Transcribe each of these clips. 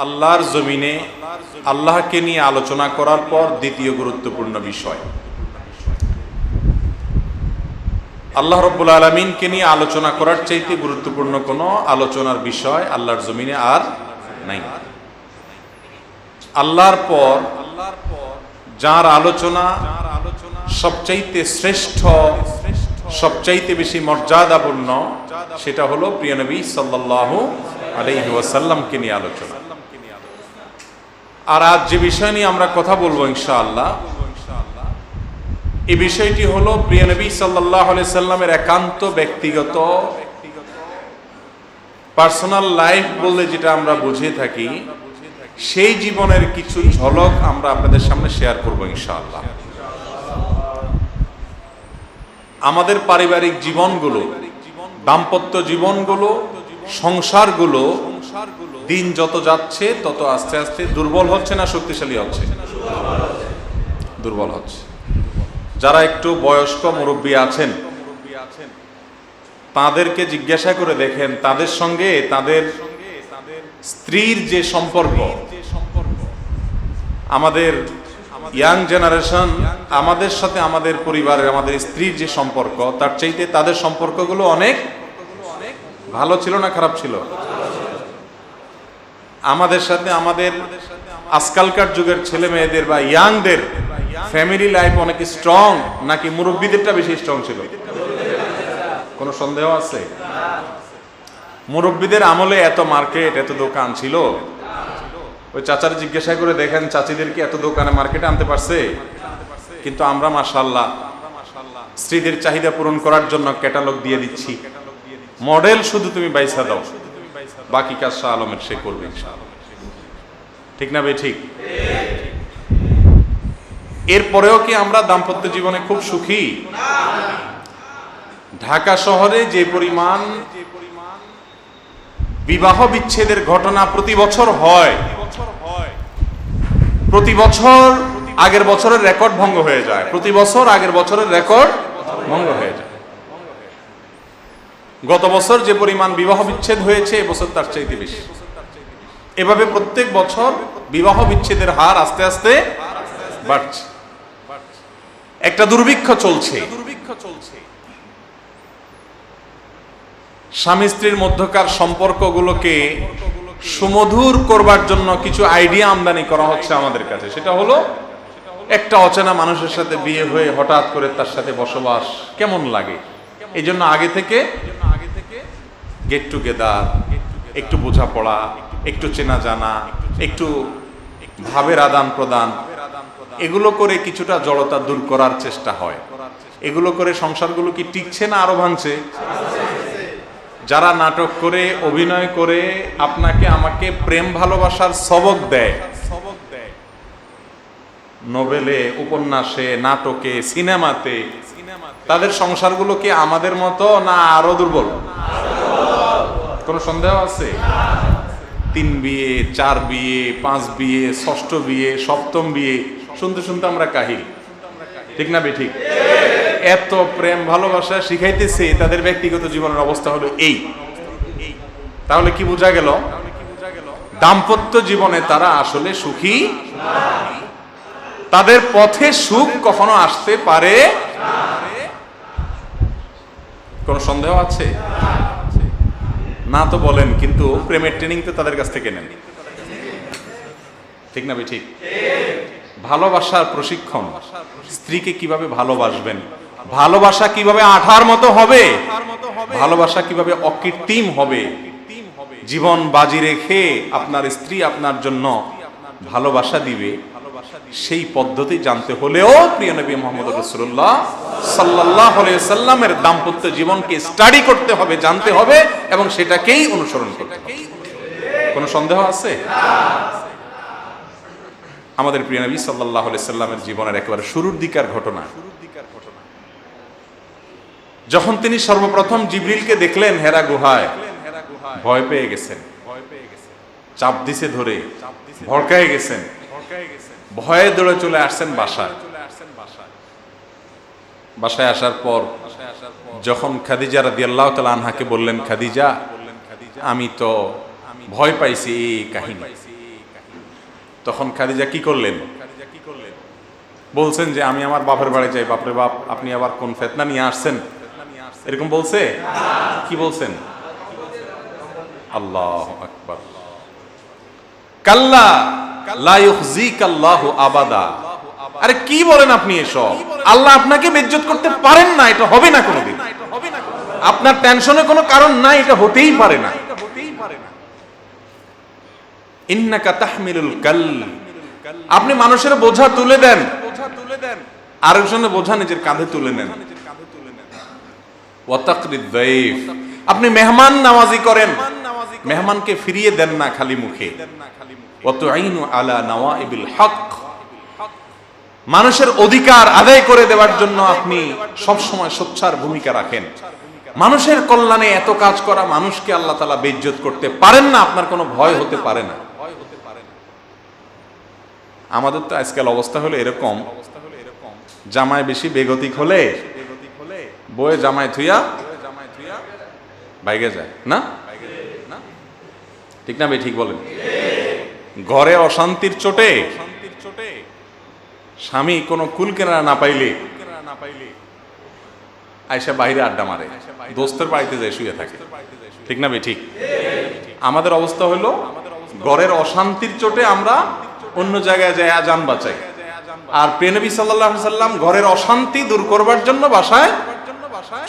আল্লাহর জমিনে আল্লাহকে নিয়ে আলোচনা করার পর দ্বিতীয় গুরুত্বপূর্ণ বিষয়, আল্লাহ রাব্বুল আলামিনকে নিয়ে আলোচনা করার চাইতে গুরুত্বপূর্ণ কোনো আলোচনার বিষয় আল্লাহর জমিনে আর নাই। আল্লাহর পর যার আলোচনা সবচাইতে শ্রেষ্ঠ, সবচাইতে বেশি মর্যাদাপূর্ণ, সেটা হলো প্রিয় নবী সাল্লাল্লাহু আলাইহি ওয়াসাল্লামকে নিয়ে আলোচনা। আর আজ যে বিষয় নিয়ে আমরা কথা বলবো ইনশাআল্লাহ, এই বিষয়টি হলো প্রিয় নবী সাল্লাল্লাহু আলাইহি সাল্লামের একান্ত ব্যক্তিগত পার্সোনাল লাইফ বললে যেটা আমরা বুঝে থাকি, সেই জীবনের কিছু ঝলক আমরা আপনাদের সামনে শেয়ার করব ইনশাআল্লাহ। আমাদের পারিবারিক জীবনগুলো, দাম্পত্য জীবনগুলো, সংসারগুলো দিন যত যাচ্ছে তত আস্তে আস্তে দুর্বল হচ্ছে না শক্তিশালী হচ্ছে? দুর্বল হচ্ছে। যারা একটু বয়স্ক মুরব্বী আছেন তাদেরকে জিজ্ঞাসা করে দেখেন, তাদের সঙ্গে তাদের স্ত্রীর যে সম্পর্ক, আমাদের ইয়াং জেনারেশন আমাদের সাথে আমাদের পরিবারের আমাদের স্ত্রীর যে সম্পর্ক, তার চাইতে তাদের সম্পর্কগুলো অনেক ভালো ছিল না খারাপ ছিল? আমাদের সাথে আমাদের আজকালকার যুগের ছেলে মেয়েদের বা ইয়াংদের ফ্যামিলি লাইফ অনেক স্ট্রং নাকি মুরব্বীদেরটা বেশি স্ট্রং ছিল? কোনো সন্দেহ আছে? মুরব্বীদের আমলে এত মার্কেট, এত দোকান ছিল? ওই চাচার জিজ্ঞাসা করে দেখেন, চাচিদের কি এত দোকানে মার্কেটে আনতে পারছে? কিন্তু আমরা মাশাআল্লাহ স্ত্রীদের চাহিদা পূরণ করার জন্য ক্যাটালগ দিয়ে দিচ্ছি, মডেল শুধু তুমি বাইসা দাও, বাকি কাজ শাহ আলমের সে করবে ইনশাআল্লাহ। ঠিক না ভাই? ঠিক। এরপরেও কি আমরা দাম্পত্য জীবনে খুব সুখী? ঢাকা শহরে যে পরিমাণ বিবাহ বিচ্ছেদের ঘটনা প্রতি বছর হয়, প্রতি বছর আগের বছরের রেকর্ড ভঙ্গ হয়ে যায়, প্রতি বছর আগের বছরের রেকর্ড ভঙ্গ হয়ে যায়। গত বছর যে পরিমাণ বিবাহ বিচ্ছেদ হয়েছে এবছর তার চাইতে বেশি। এভাবে প্রত্যেক বছর বিবাহ বিচ্ছেদের হার আস্তে আস্তে বাড়ছে। একটা দুর্ভিক্ষ চলছে। স্বামী স্ত্রীর মধ্যকার সম্পর্কগুলোকে সুমধুর করবার জন্য কিছু আইডিয়া আমদানি করা হচ্ছে আমাদের কাছে। সেটা হলো, একটা অচেনা মানুষের সাথে বিয়ে হয়ে হঠাৎ করে তার সাথে বসবাস কেমন লাগে, এই জন্য আগে থেকে গেট টুগেদার, একটু বোঝাপড়া, একটু চেনা জানা, একটু ভাবের আদান প্রদান, এগুলো করে কিছুটা জড়তা দূর করার চেষ্টা হয়। এগুলো করে সংসারগুলো কি টিকছে না আরো ভাঙছে? যারা নাটক করে, অভিনয় করে আপনাকে আমাকে প্রেম ভালোবাসার সবক দেয়, নোবেলে, উপন্যাসে, নাটকে, সিনেমাতে, তাদের সংসারগুলো কি আমাদের মতো না আরো দুর্বল? কোনো সন্দেহ আছে? 3 বিয়ে, 4 বিয়ে, 5 বিয়ে, 6ষ্ঠ বিয়ে, 7ম বিয়ে শুনতে শুনতে আমরা কাহিল। ঠিক না বেঠিক? এত প্রেম ভালোবাসা শিখাইতেছে, তাদের ব্যক্তিগত জীবনের অবস্থা হলো এই। তাহলে কি বোঝা গেল? দাম্পত্য জীবনে তারা আসলে সুখী, তাদের পথে সুখ কখনো আসতে পারে। কোন সন্দেহ আছে? না তো বলেন, কিন্তু প্রেমের ট্রেনিং তো তাদের কাছ থেকে নেন। ঠিক না বেঠিক? ভালোবাসার প্রশিক্ষণ, স্ত্রীকে কিভাবে ভালোবাসবেন, ভালোবাসা কিভাবে আঠার মতো হবে, ভালোবাসা কিভাবে অকৃত্রিম হবে, জীবন বাজি রেখে আপনার স্ত্রী আপনার জন্য ভালোবাসা দিবে, সেই পদ্ধতি জানতে হলেও প্রিয় নবী মুহাম্মদ রাসূলুল্লাহ সাল্লাল্লাহু আলাইহি সাল্লামের দাম্পত্য জীবনকে স্টাডি করতে হবে, জানতে হবে এবং সেটাকেই অনুসরণ করতে হবে। কোনো সন্দেহ আছে? আমাদের প্রিয় নবী সাল্লাল্লাহু আলাইহি সাল্লামের জীবনের একেবারে শুরুর দিকের ঘটনা, যখন তিনি সর্বপ্রথম জিবরিলকে দেখলেন হেরা গুহায়, ভয় পেয়ে গেছেন, চাপ দিছে ধরে, ভড়কায় গেছেন, ভয়ে দৌড়ে চলে আসছেন বাসায়। বাসায় আসার পর যখন খাদিজা রাদিয়াল্লাহু তাআলা আনহাকে বললেন, খাদিজা আমি তো ভয় পাইছি এই কাহিনী, তখন খাদিজা কি করলেন? বলছেন যে আমি আমার বাপের বাড়ি যাই। বাপরে বাপ, আপনি আবার কোন ফিতনা নিয়ে আসছেন? এরকম বলছে? কি বলছেন? আল্লাহু আকবার। কাল্লা লা ইউখজিকাল্লাহু আবাদা। আরে কি বলেন আপনি এসব? আল্লাহ আপনাকে বেইজ্জত করতে পারেন না, এটা হবে না কোনোদিন। আপনার টেনশনে কোনো কারণ নাই, এটা হতেই পারে না। ইন্নাকা তাহমিলুল কাল। আপনি মানুষের বোঝা তুলে দেন, আরেকজনের বোঝা নিজের কাঁধে তুলে নেন। ওয়া তাকরিদ যায়ফ। আপনি মেহমান নামাজি করেন, মেহমানকে ফিরিয়ে দেন না খালি মুখে। ওয়া তুঈনু আলা নওয়াইবিল হক। মানুষের অধিকার আদায় করে দেওয়ার জন্য আপনি সব সময় সোচ্চার ভূমিকা রাখেন। মানুষের কল্যাণে এত কাজ করা মানুষকে আল্লাহ তাআলা বেইজ্জত করতে পারেন না, আপনার কোনো ভয় হতে পারে না। আমাদের তো আজকাল অবস্থা হলো এরকম, জামাই বেশি বেগতিক হলে বয়ে জামাই থুইয়া বাইগে যায় না, ঠিক না ভাই? ঠিক বলেন। ঘরে অশান্তির চোটে স্বামী কোনো কুল কেনারা না পাইলে আয়সা বাইরে আড্ডা মারে, দোস্তের বাড়িতে যায় শুয়ে থাকে, ঠিক না ভাই? ঠিক। আমাদের অবস্থা হলো ঘরের অশান্তির চোটে আমরা অন্য জায়গায় যায় জান বাঁচাই, আর প্রিয় নবী সাল্লাল্লাহু আলাইহি সাল্লাম ঘরের অশান্তি দূর করবার জন্য বাসায়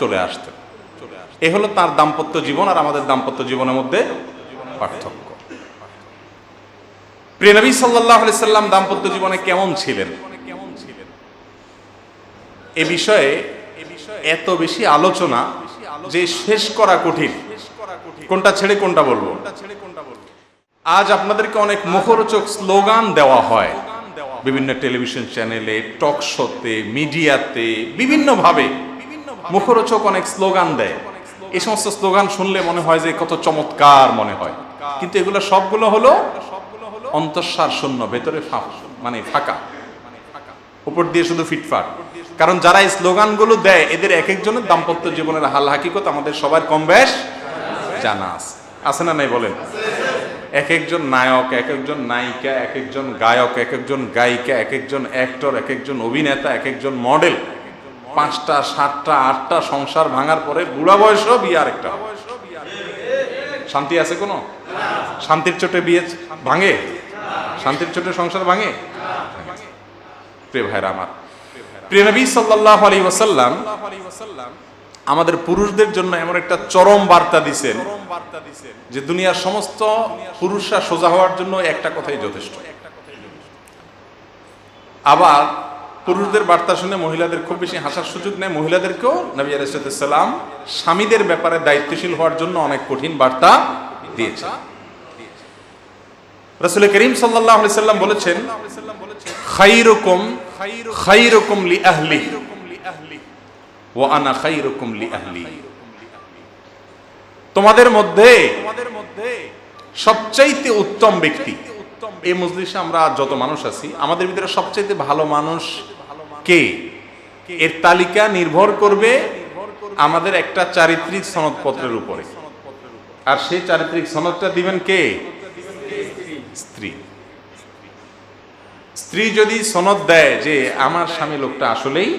চলে আসতেন। এ হলো তার দাম্পত্য জীবন আর আমাদের দাম্পত্য জীবনের মধ্যে পার্থক্য। প্রিয় নবী সাল্লাল্লাহু আলাইহি সাল্লাম দাম্পত্য জীবনে কেমন ছিলেন এ বিষয়ে এত বেশি আলোচনা যে শেষ করা কঠিন। কোনটা ছেড়ে কোনটা বলবো? আজ আপনাদেরকে অনেক মুখরোচক স্লোগান দেওয়া হয় বিভিন্ন টেলিভিশন চ্যানেলে, টক শোতে, মিডিয়াতে, বিভিন্নভাবে মুখরোচক অনেক স্লোগান দেয়। এই সমস্ত স্লোগান শুনলে মনে হয় যে কত চমৎকার মনে হয়, কিন্তু এগুলো সবগুলো হলো অন্তঃসার শূন্য, ভেতরে মানে ফাঁকা, উপর দিয়ে শুধু ফিটফাট। কারণ যারা এই স্লোগানগুলো দেয় এদের এক একজনের দাম্পত্য জীবনের হাল হাকিকত আমাদের সবার কম বেশ জানা আছে না নাই বলেন? এক একজন নায়ক, এক একজন নায়িকা, এক একজন গায়ক, এক একজন গায়িকা, এক একজন অ্যাক্টর, এক একজন অভিনেতা, এক একজন মডেল, 5টা 7টা 8টা সংসার ভাঙার পরে বুড়া বয়সও বিয়ে আরেকটা। শান্তি আছে কোনো? শান্তির চোটে বিয়ে ভাঙে? শান্তির চোটে সংসার ভাঙে? প্রিয় ভাইরা আমার, প্রিয় নবী সাল্লাল্লাহু আলাইহি ওয়াসাল্লাম আমাদের পুরুষদের জন্য এমন একটা চরম বার্তা দিয়েছেন যে দুনিয়ার সমস্ত পুরুষরা সোজা হওয়ার জন্য একটা কথাই যথেষ্ট। আবার পুরুষদের বার্তা শুনে মহিলাদের খুব বেশি হাসার সুযোগ নেই। মহিলাদেরকেও নবী আলাইহিস সালাম স্বামীদের ব্যাপারে দায়িত্বশীল হওয়ার জন্য অনেক কঠিন বার্তা দিয়েছে। রাসূল করিম সাল্লাল্লাহু আলাইহি সাল্লাম বলেছেন, খায়রুকুম খায়রুকুম লি আহলি ওয়া আনা খায়রুকুম লি আহলি। তোমাদের মধ্যে সবচাইতে উত্তম ব্যক্তি, এই মজলিসে আমরা যত মানুষ আছি আমাদের ভিতরে সবচাইতে ভালো মানুষ কে, এর তালিকা নির্ভর করবে আমাদের একটা চারিত্রিক সনদপত্রের উপরে। আর সেই চারিত্রিক সনদটা দিবেন কে? স্ত্রী। স্ত্রী যদি সনদ দেয় যে আমার স্বামী লোকটা আসলেই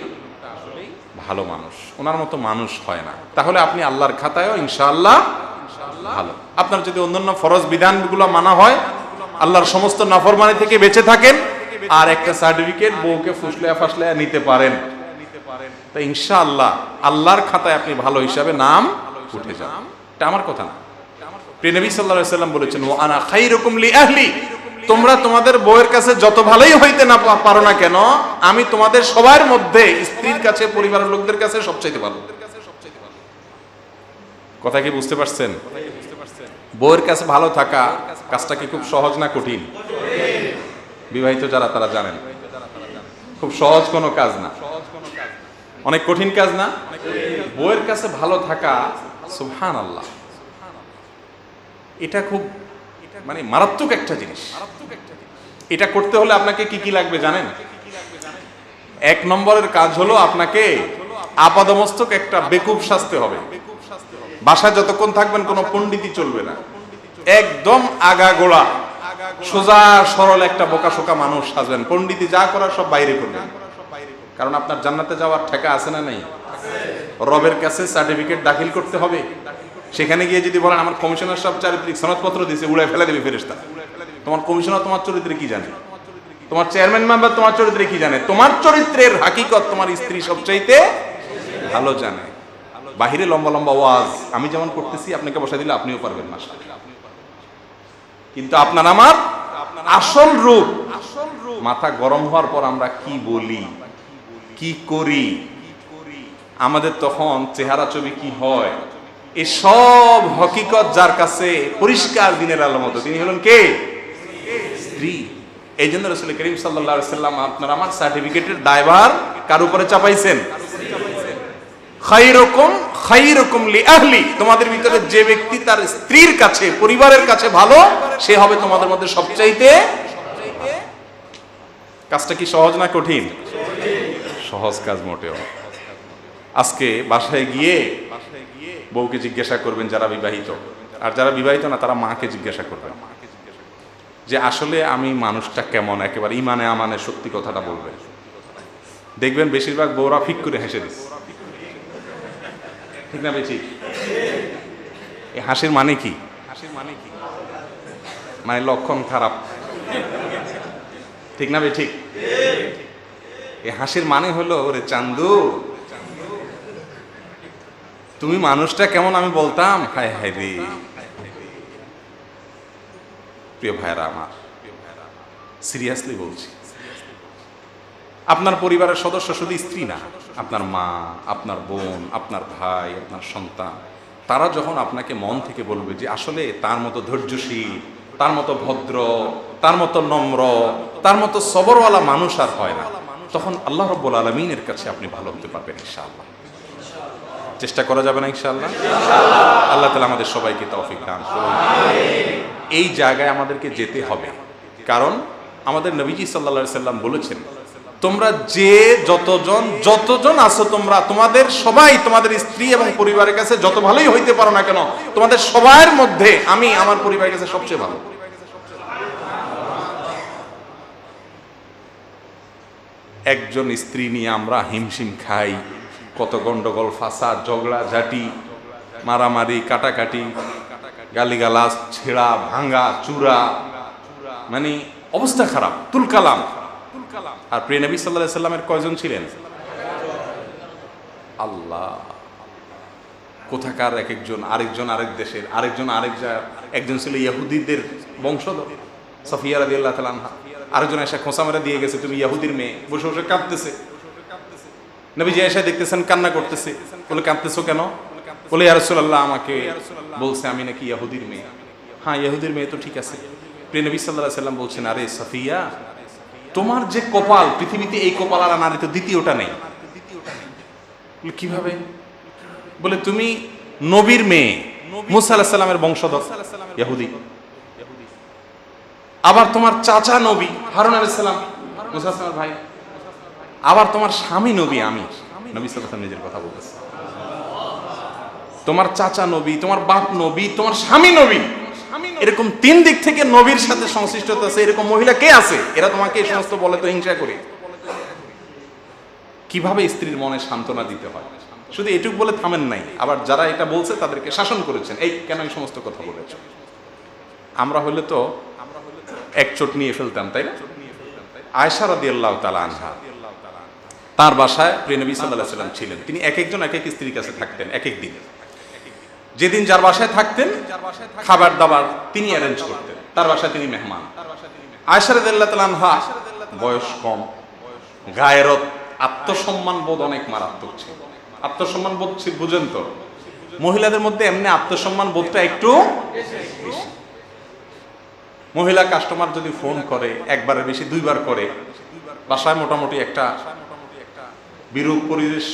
ভালো মানুষ, ওনার মতো মানুষ হয় না, তাহলে আপনি আল্লাহর খাতায়ও ইনশাআল্লাহ ভালো। আপনার যদি অন্যান্য ফরজ বিধানগুলো মানা হয়, আল্লাহর সমস্ত নাফরমানি থেকে বেঁচে থাকেন, আর একটা সার্টিফিকেট বউকে ফুসলিয়া ফাসলিয়া নিতে পারেন, তা ইনশাআল্লাহ আল্লাহর খাতায় আপনি ভালো হিসাবে নাম উঠে যান। এটা আমার কথা না, প্রিয় নবী সাল্লাল্লাহু আলাইহি ওয়াসাল্লাম বলেছেন, ওয়া আনা খায়রুকুম লি আহলি। তোমরা তোমাদের বউয়ের কাছে যত ভালোই হইতে না পারো না কেন, আমি তোমাদের সবার মধ্যে স্ত্রীর কাছে, পরিবারের লোকদের কাছে সবচাইতে ভালো। কথা কি বুঝতে পারছেন? বউয়ের কাছে ভালো থাকা কাজটা কি খুব সহজ না কঠিন? বিবাহিত যারা তারা জানেন খুব সহজ কোনো কাজ না, অনেক কঠিন কাজ না। বউয়ের কাছে ভালো থাকা, সুবহানাল্লাহ, এটা খুব মানে মারাত্মক একটা জিনিস। এটা করতে হলে আপনাকে কি কি লাগবে জানেন? 1 নম্বরের কাজ হলো আপনাকে আপাদমস্তক একটা বেকুব সাজতে হবে। বাসায় যতক্ষণ থাকবেন কোনো পণ্ডিতই চলবে না, একদম আগাগোড়া সোজা সরল একটা বোকাশোকা মানুষ সাজবেন, পণ্ডিতি যা করার সব বাইরে করবেন। কারণ আপনার জান্নাতে যাওয়ার ঠেকা আছে না নেই? রবের কাছে সার্টিফিকেট দাখিল করতে হবে। সেখানে গিয়ে যদি বলেন আমার কমিশনার সব চারিত্রিক সনদপত্র দিয়েছে, উড়াই ফেলে দেবে ফেরেশতা। তোমার কমিশনার তোমার চরিত্রে কি জানে? তোমার চেয়ারম্যান মেম্বার তোমার চরিত্রে কি জানে? তোমার চরিত্রের হাকিকত তোমার স্ত্রী সবচাইতে ভালো জানে। বাহিরে লম্বা লম্বা ওয়াজ আমি যেমন করতেছি, আপনাকে বসাই দিলে আপনিও পারবেন না, কিন্তু আপনার আমার আসল রূপ, মাথা গরম হওয়ার পর আমরা কি বলি, কি করি, আমাদের তখন চেহারা ছবি কি হয়, এই সব হকিকত যার কাছে পরিষ্কার দিনের আলোর মতো, তিনি হলেন কে? স্ত্রী। এই জন্য রাসূল করিম সাল্লাল্লাহু আলাইহি ওয়াসাল্লাম আপনার আমার সার্টিফিকেটের দায়ভার কার উপরে চাপাইছেন? খায়রুকুম খায়রুকুম লিআহলি, তোমাদের ভিতরে যে ব্যক্তি তার স্ত্রীর কাছে, পরিবারের কাছে ভালো, সে হবে তোমাদের মধ্যে সবচাইতে। কাজটা কি সহজ না কঠিন? সহজ কাজ মোটেও। আজকে বাসায় গিয়ে বউকে জিজ্ঞাসা করবেন যারা বিবাহিত, আর যারা বিবাহিত না তারা মাকে জিজ্ঞাসা করবেন যে আসলে আমি মানুষটা কেমন, একেবারে ইমানে আমানে সত্যি কথাটা বলবেন। দেখবেন বেশিরভাগ বউরা ফিক করে হেসে দিচ্ছে, ঠিক না বেশি? এই হাসির মানে কি? মানে লক্ষণ খারাপ, ঠিক না বে ঠিক? এই হাসির মানে হলো, ওরে চান্দু তুমি মানুষটা কেমন আমি বলতাম, হায় হায় রে। প্রিয় ভাইরা আমার, সিরিয়াসলি বলছি, আপনার পরিবারের সদস্য শুধু স্ত্রী না, আপনার মা, আপনার বোন, আপনার ভাই, আপনার সন্তান, তারা যখন আপনাকে মন থেকে বলবে যে আসলে তার মতো ধৈর্যশীল, তার মতো ভদ্র, তার মতো নম্র, তার মতো সবরওয়ালা মানুষ আর হয় না, তখন আল্লাহ রাব্বুল আলামিনের কাছে আপনি ভালো হতে পারবেন ইনশাআল্লাহ। চেষ্টা করা যাবে না ইনশাআল্লাহ? আল্লাহ তাআলা আমাদের সবাইকে তৌফিক দান করুন। এই জায়গায় আমাদেরকে যেতে হবে, কারণ আমাদের নবীজি সাল্লাল্লাহু আলাইহি সাল্লাম বলেছেন, তোমরা যে যতজন আছো, তোমরা তোমাদের সবাই তোমাদের স্ত্রী এবং পরিবারের কাছে যত ভালোই হইতে পারো না কেন, তোমাদের সবার মধ্যে আমি আমার পরিবারের কাছে সবচেয়ে ভালো। একজন স্ত্রী নিয়ে আমরা হিমশিম খাই, কত গন্ডগোল, ফাসাদ, ঝগড়া ঝাঁটি, মারামারি, কাটাকাটি, গালিগালাজ, ছেঁড়া ভাঙ্গা চূড়া, মানে অবস্থা খারাপ, তুলকালাম। আর প্রিয় নবী সাল্লাল্লাহু আলাইহি সাল্লামের কয়জন ছিলেন? আল্লাহ, কোথাকার এক একজন, আরেকজন আরেক দেশের, আরেকজন আরেক জায়গার। একজন ছিল ইহুদিদের বংশধর, সাফিয়া রাদিয়াল্লাহু তাআলা আনহা। আরেকজন এসে খোঁচা মেরে দিয়ে গেছে, তুমি ইহুদির মেয়ে, বসে বসে কাঁদতেছে। নবীজি এসে দেখতেছেন কান্না করতেছে, বলে কাঁদতেছো কেন? বলে ইয়া রাসূলুল্লাহ, আমাকে বলছে আমি নাকি ইহুদির মেয়ে। হ্যাঁ, ইহুদির মেয়ে তো ঠিক আছে। প্রিয় নবী সাল্লাল্লাহু আলাইহি সাল্লাম বলছেন, আরে সাফিয়া, তোমার যে কপাল, পৃথিবীতে এই কপাল আর নারী তো দ্বিতীয়টা নেই। কিভাবে? বলে তুমি নবীর মেয়ে, মুসা আলাইহিস সালামের বংশধর, ইহুদি। আবার তোমার চাচা নবী হারুন আলাইহিস সালাম, মুসা আলাইহিস সালামের ভাই। আবার তোমার স্বামী নবী, আমি। নবী সাল্লাল্লাহু আলাইহি ওয়াসাল্লাম নিজের কথা বলতেছে। তোমার চাচা নবী, তোমার বাপ নবী, তোমার স্বামী নবী, এরকম তিন দিক থেকে নবীর সাথে সংশ্লিষ্টতা আছে। এরকম মহিলা কে আছে? এরা তোমাকে এই সমস্ত বলে তো হিংসা করে। কিভাবে স্ত্রীর মনে সান্ত্বনা দিতে হয়, শুধু এটুকু বলে থামেন নাই, আবার যারা এটা বলছে তাদেরকে শাসন করেছেন, এই কেন এই সমস্ত কথা বলেছ। আমরা হলে তো এক চোট নিয়ে ফেলতাম, তাই না? আয়েশা রাদিয়াল্লাহু তাআলা আনহা, তার বাসায় প্রিয় নবী সাল্লাল্লাহু আলাইহি ওয়াসাল্লাম ছিলেন। তিনি এক একজন এক এক স্ত্রীর কাছে থাকতেন এক এক দিন। যেদিন যার বাসায় থাকতেন, খাবার দাবার তিনি অ্যারেঞ্জ করতেন, তার বাসায় তিনি মেহমান। আয়েশা রাদিয়াল্লাহু তাআলা আনহা বয়স কম, গায়রত, আত্মসম্মান বোধ অনেক মারাত্মক ছিল। আত্মসম্মান বোধ বুঝেন তো, মহিলাদের মধ্যে এমনি আত্মসম্মান বোধটা একটু বেশি। মহিলা কাস্টমার যদি ফোন করে, একবারের বেশি দুইবার করে, বাসায় মোটামুটি একটা বিরূপ পরিবেশ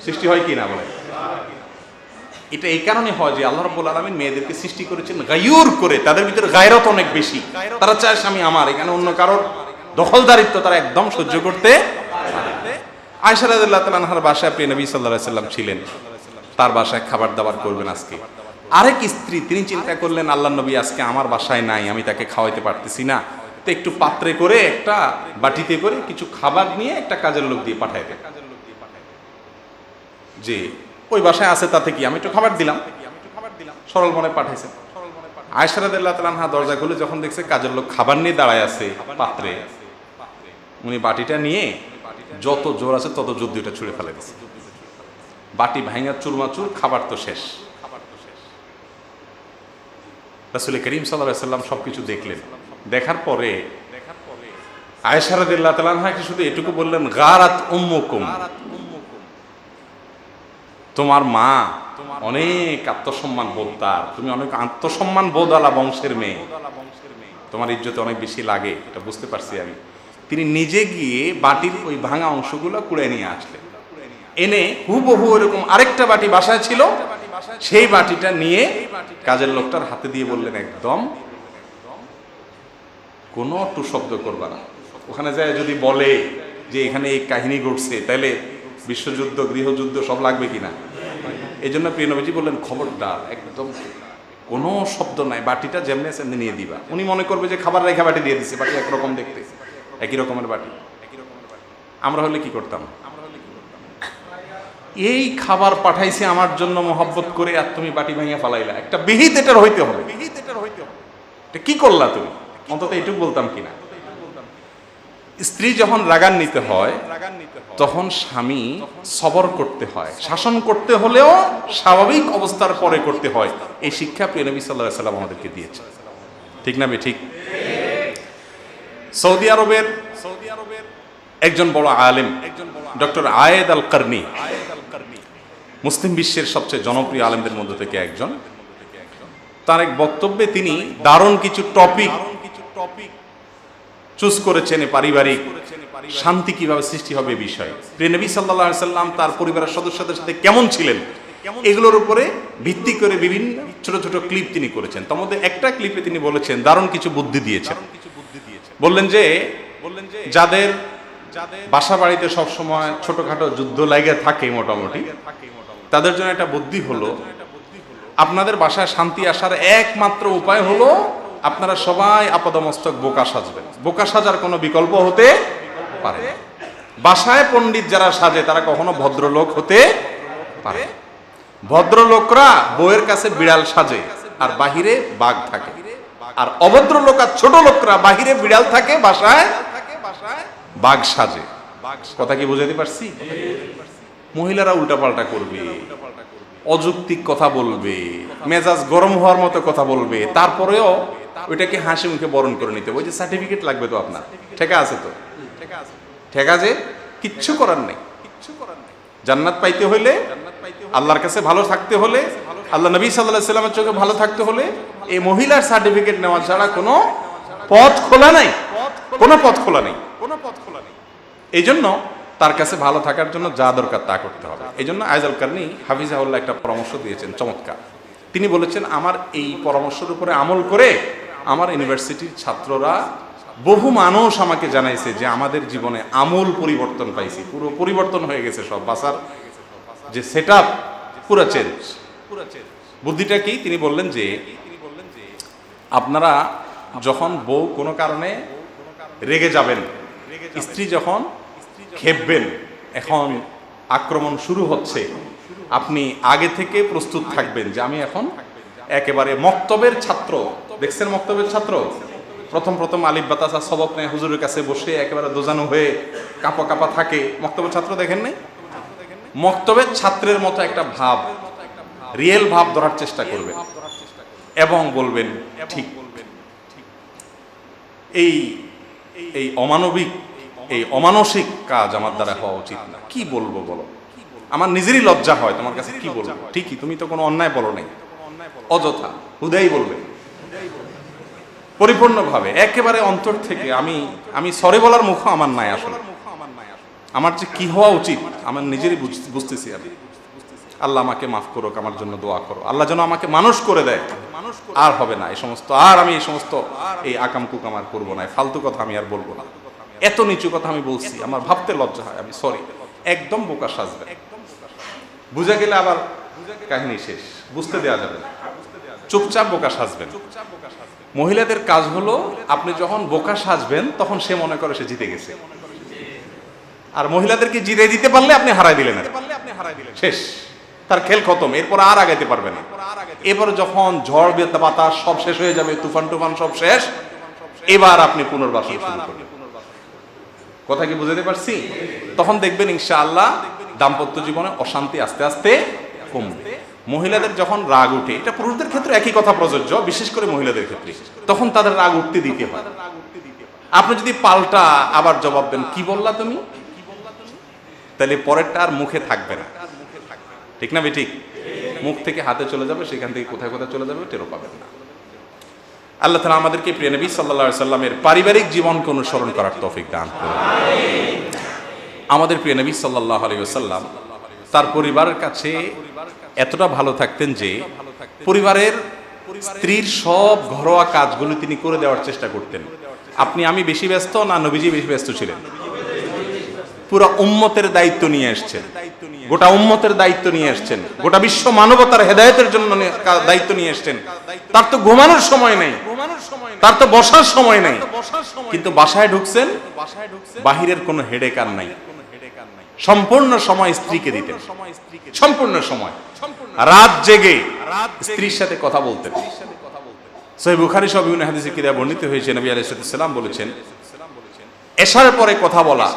সৃষ্টি হয় কি না বলে? এটা এই কারণে হয় যে আল্লাহ রাব্বুল আলামিন মেয়েদেরকে সৃষ্টি করেছেন গায়ুর করে, তাদের ভিতরে গায়রত অনেক বেশি। তারা চায় স্বামী আমার, এখানে অন্য কারোর দখলদারিত্ব তারা একদম সহ্য করতে। আয়েশা রাদিয়াল্লাহু তাআলা আনহার বাসায় প্রিয় নবী সাল্লাল্লাহু আলাইহি ওয়াসাল্লাম ছিলেন, তার বাসায় খাবার দাবার করবেন আজকে। আরেক স্ত্রী তিনি চিন্তা করলেন আল্লাহর নবী আজকে আমার বাসায় নাই, আমি তাকে খাওয়াইতে পারতেছি না, তো একটু পাত্রে করে একটা বাটিতে করে কিছু খাবার নিয়ে একটা কাজের লোক দিয়ে পাঠাই দেন, যে ওই বাসায় আছে তাতে কি, আমি একটু খাবার দিলাম, সরল মনে পাঠাইছেন। আয়েশা রাদিয়াল্লাহু তাআলা আনহা দরজা খুলে যখন দেখছে কাজের লোক খাবার নিয়ে দাঁড়ায় আছে পাত্রে, উনি বাটিটা নিয়ে যত জোর আছে তত জোর দিয়ে ওটা ছুঁড়ে ফেলে দিচ্ছে। বাটি ভাঙা চুরমাচুর, খাবার তো শেষ। রাসূল করিম সাল্লাল্লাহু আলাইহি ওয়াসাল্লাম সবকিছু দেখলেন। দেখার পরে আয়েশা রাদিয়াল্লাহু তাআলা আনহাকে শুধু এটুকু বললেন, গারাত উম্মুকুম, তোমার মা অনেক আত্মসম্মান বোধ, তার তুমি অনেক আত্মসম্মান বোধওয়ালা বংশের মেয়ে, তোমার ইজ্জতে অনেক বেশি লাগে, এটা বুঝতে পারছি আমি। তিনি নিজে গিয়ে বাটির ওই ভাঙা অংশগুলো কুড়ে নিয়ে আসলেন, এনে হুবহু এরকম আরেকটা বাটি বাসায় ছিল, সেই বাটিটা নিয়ে কাজের লোকটার হাতে দিয়ে বললেন, একদম কোনো টু শব্দ করবা না, ওখানে যায় যদি বলে যে এখানে এই কাহিনী ঘটছে তাহলে বিশ্বযুদ্ধ গৃহযুদ্ধ সব লাগবে কিনা। এই জন্য প্রিয় নবীজি বললেন, খবরদার একদম কোনো শব্দ নাই, বাটিটা যেমনি সেমনি নিয়ে দিবা। উনি মনে করবে যে খাবার রেখা বাটি দিয়ে দিচ্ছে, বাটি একরকম দেখতে, একই রকমের বাটি। আমরা হলে কি করতাম? এই খাবার পাঠাইছে আমার জন্য মহব্বত করে, আর তুমি বাটি ভাঙিয়া ফালাইলা, একটা বিহিত এটার হইতে হবে, এটা কি করলা তুমি, অন্তত এটুকু বলতাম কিনা। স্ত্রী যখন রাগান্বিত হয় তখন স্বামী সবর করতে হয়, শাসন করতে হলেও স্বাভাবিক অবস্থার পরে করতে হয়। এই শিক্ষা প্রিয় নবী সাল্লাল্লাহু আলাইহি ওয়াসাল্লাম আমাদেরকে দিয়েছে, ঠিক না ঠিক? সৌদি আরবের একজন বড় আলেম ডক্টর আয়েদ আল কারনি, মুসলিম বিশ্বের সবচেয়ে জনপ্রিয় আলেমদের মধ্যে থেকে একজন, তার এক বক্তব্যে তিনি দারুণ কিছু টপিক চুজ করেছেন, পারিবারিক শান্তি কিভাবে সৃষ্টি হবে বিষয়। প্রিয় নবী সাল্লাল্লাহু আলাইহি ওয়াসাল্লাম তার পরিবারের সদস্যদের সাথে কেমন ছিলেন, এগুলোর উপরে ভিত্তি করে বিভিন্ন ছোট ছোট ক্লিপ তিনি করেছেন। তার মধ্যে একটা ক্লিপে তিনি বলেছেন, দারুণ কিছু বুদ্ধি দিয়েছেন। বললেন যে যাদের বাসা বাড়িতে সবসময় ছোটখাটো যুদ্ধ লাগে থাকে মোটামুটি, তাদের জন্য একটা বুদ্ধি হলো, আপনাদের বাসায় শান্তি আসার একমাত্র উপায় হলো আপনারা সবাই আপাদমস্তক বোকা সাজবেন। বোকা সাজার কোনো বিকল্প হতে পারে না। বাসায় পণ্ডিত যারা সাজে তারা কখনো ভদ্রলোক হতে পারে। ভদ্রলোকরা বউয়ের কাছে বিড়াল সাজে আর বাহিরে বাঘ থাকে, আর অভদ্র লোক আর ছোট লোকরা বাহিরে বিড়াল থাকে, বাসায় বাঘ সাজে। কথা কি বুঝাতে পারছি? মহিলারা উল্টাপাল্টা করবে, অযৌক্তিক কথা বলবে, মেজাজ গরম হওয়ার মতো কথা বলবে, তারপরেও ওইটাকে হাসি মুখে বরণ করে নিতে হবে। ওই যে সার্টিফিকেট লাগবে তো আপনার, ঠেকা আছে তো, ঠেকা যে কিচ্ছু করার নেই। জান্নাত পাইতে হইলে, আল্লাহর কাছে ভালো থাকতে হলে, আল্লাহ নবী সাল্লাল্লাহু আলাইহি ওয়াসাল্লামের চোখে ভালো থাকতে হলে এই মহিলার সার্টিফিকেট নেওয়া ছাড়া কোনো পথ খোলা নাই, কোনো পথ খোলা নেই। এই জন্য তার কাছে ভালো থাকার জন্য যা দরকার তা করতে হবে। এই জন্য আয়েদ আল কারনি হাফিজাহুল্লাহ একটা পরামর্শ দিয়েছেন চমৎকার। তিনি বলেছেন, আমার এই পরামর্শের উপরে আমল করে আমার ইউনিভার্সিটির ছাত্ররা, বহু মানুষ আমাকে জানাইছে যে আমাদের জীবনে আমূল পরিবর্তন পাইছি, পুরো পরিবর্তন হয়ে গেছে, সব বাসার যে সেটআপ পুরো চেঞ্জ। বুদ্ধিটা কি? তিনি বললেন যে আপনারা যখন বউ কোনো কারণে রেগে যাবেন, স্ত্রী যখন খেপবেন, এখন আক্রমণ শুরু হচ্ছে, আপনি আগে থেকে প্রস্তুত থাকবেন যে আমি এখন একেবারে মক্তবের ছাত্র। দেখছেন মক্তবের ছাত্র প্রথম প্রথম আলিফ বাতাসা সবক নেয়, হুজুরের কাছে বসে একেবারে দোজানো হয়ে কাঁপা কাঁপা থাকে। মক্তবের ছাত্র দেখেন নাই? মক্তবের ছাত্রের মতো একটা ভাব, রিয়েল ভাব ধরার চেষ্টা করবেন এবং বলবেন ঠিক, এই অমানবিক, এই অমানসিক কাজ আমার দ্বারা হওয়া উচিত না। কি বলবো বলো, আমার নিজেরই লজ্জা হয়, তোমার কাছে কি বলবো? ঠিকই, তুমি তো কোনো অন্যায় বলো নাই, অযথা হুদাই বলবে পরিপূর্ণভাবে, একেবারে অন্তর থেকে। আমি সরি বলার মুখ আমার নাই, আসলে আমার যে কি হওয়া উচিত আমার নিজেরই বুঝতেছি আমি। আল্লাহ আমাকে মাফ করো, আমার জন্য দোয়া করো, আল্লাহ যেন আমাকে মানুষ করে দেয়। আর হবে না এই সমস্ত, আর আমি এই সমস্ত এই আকাম কুকাম আর করবো না, ফালতু কথা আমি আর বলবো না, এত নিচু কথা আমি বলছি, আমার ভাবতে লজ্জা হয়, আমি সরি। একদম বোকা সাজবে, বুঝে গেলে আবার কাহিনী শেষ, বুঝতে দেওয়া যাবে না। চুপচাপ বোকা সাজবেন। মহিলাদের কাজ হলো আপনি যখন বোকা সাজবেন তখন সে মনে করে সে জিতে গেছে, আর মহিলাদেরকে জিতে দিতে পারলে আপনি হারাই দিলেন, শেষ, তার খেল খতম, এরপর আর আগাইতে পারবে না। এবার যখন ঝড় বাতাস সব শেষ হয়ে যাবে, তুফান টুফান সব শেষ, এবার আপনি পুনর্বাসন শুরু করবেন। কথা কি বুঝাতে পারছি? তখন দেখবেন ইনশাআল্লাহ দাম্পত্য জীবনে অশান্তি আস্তে আস্তে কমবে। মহিলাদের যখন রাগ উঠে, এটা পুরুষদের ক্ষেত্রে একই কথা প্রযোজ্য, বিশেষ করে মহিলাদের ক্ষেত্রে, তখন তাদের রাগ উঠতে দিতে হয়। আপনি যদি পাল্টা আবার জবাব দেন, কি বললা তুমি, তাহলে পরেরটা আর মুখে থাকবে না, ঠিক না বেঠিক? মুখ থেকে হাতে চলে যাবে, সেখান থেকে কোথায় কোথায় চলে যাবে টেরও পাবেন না। আল্লাহ তাআলা আমাদেরকে প্রিয় নবী সাল্লাল্লাহু আলাইহি সাল্লামের পারিবারিক জীবনকে অনুসরণ করার তৌফিক দান করুন। আমাদের প্রিয় নবী সাল্লাল্লাহু আলাইহি ওয়াসাল্লাম তার পরিবারের কাছে এতটা ভালো থাকতেন যে পরিবারের স্ত্রীর সব ঘরোয়া কাজগুলো তিনি করে দেওয়ার চেষ্টা করতেন। আপনি আমি বেশি ব্যস্ত না নবীজি বেশি ব্যস্ত ছিলেন? পুরো উম্মতের দায়িত্ব নিয়ে এসেছেন, গোটা উম্মতের দায়িত্ব নিয়ে এসেছেন, গোটা বিশ্ব মানবতার হেদায়েতের জন্য দায়িত্ব নিয়ে এসেছেন। তার তো ঘুমানোর সময় নেই, তার তো বসার সময় নেই, কিন্তু বাসায় ঢুকছেন, বাহিরের কোনো হেডেক আর নাই, সম্পূর্ণ সময় স্ত্রীকে দিতেন, সম্পূর্ণ সময় রাত জেগে স্ত্রীর সাথে কথা বলতেন। সহিহ বুখারী সহ বিভিন্ন হাদিসে কিতাবে বর্ণিত হয়েছে, নবী আলাইহিস সালাম বলেছেন এশার পরে কথা বলা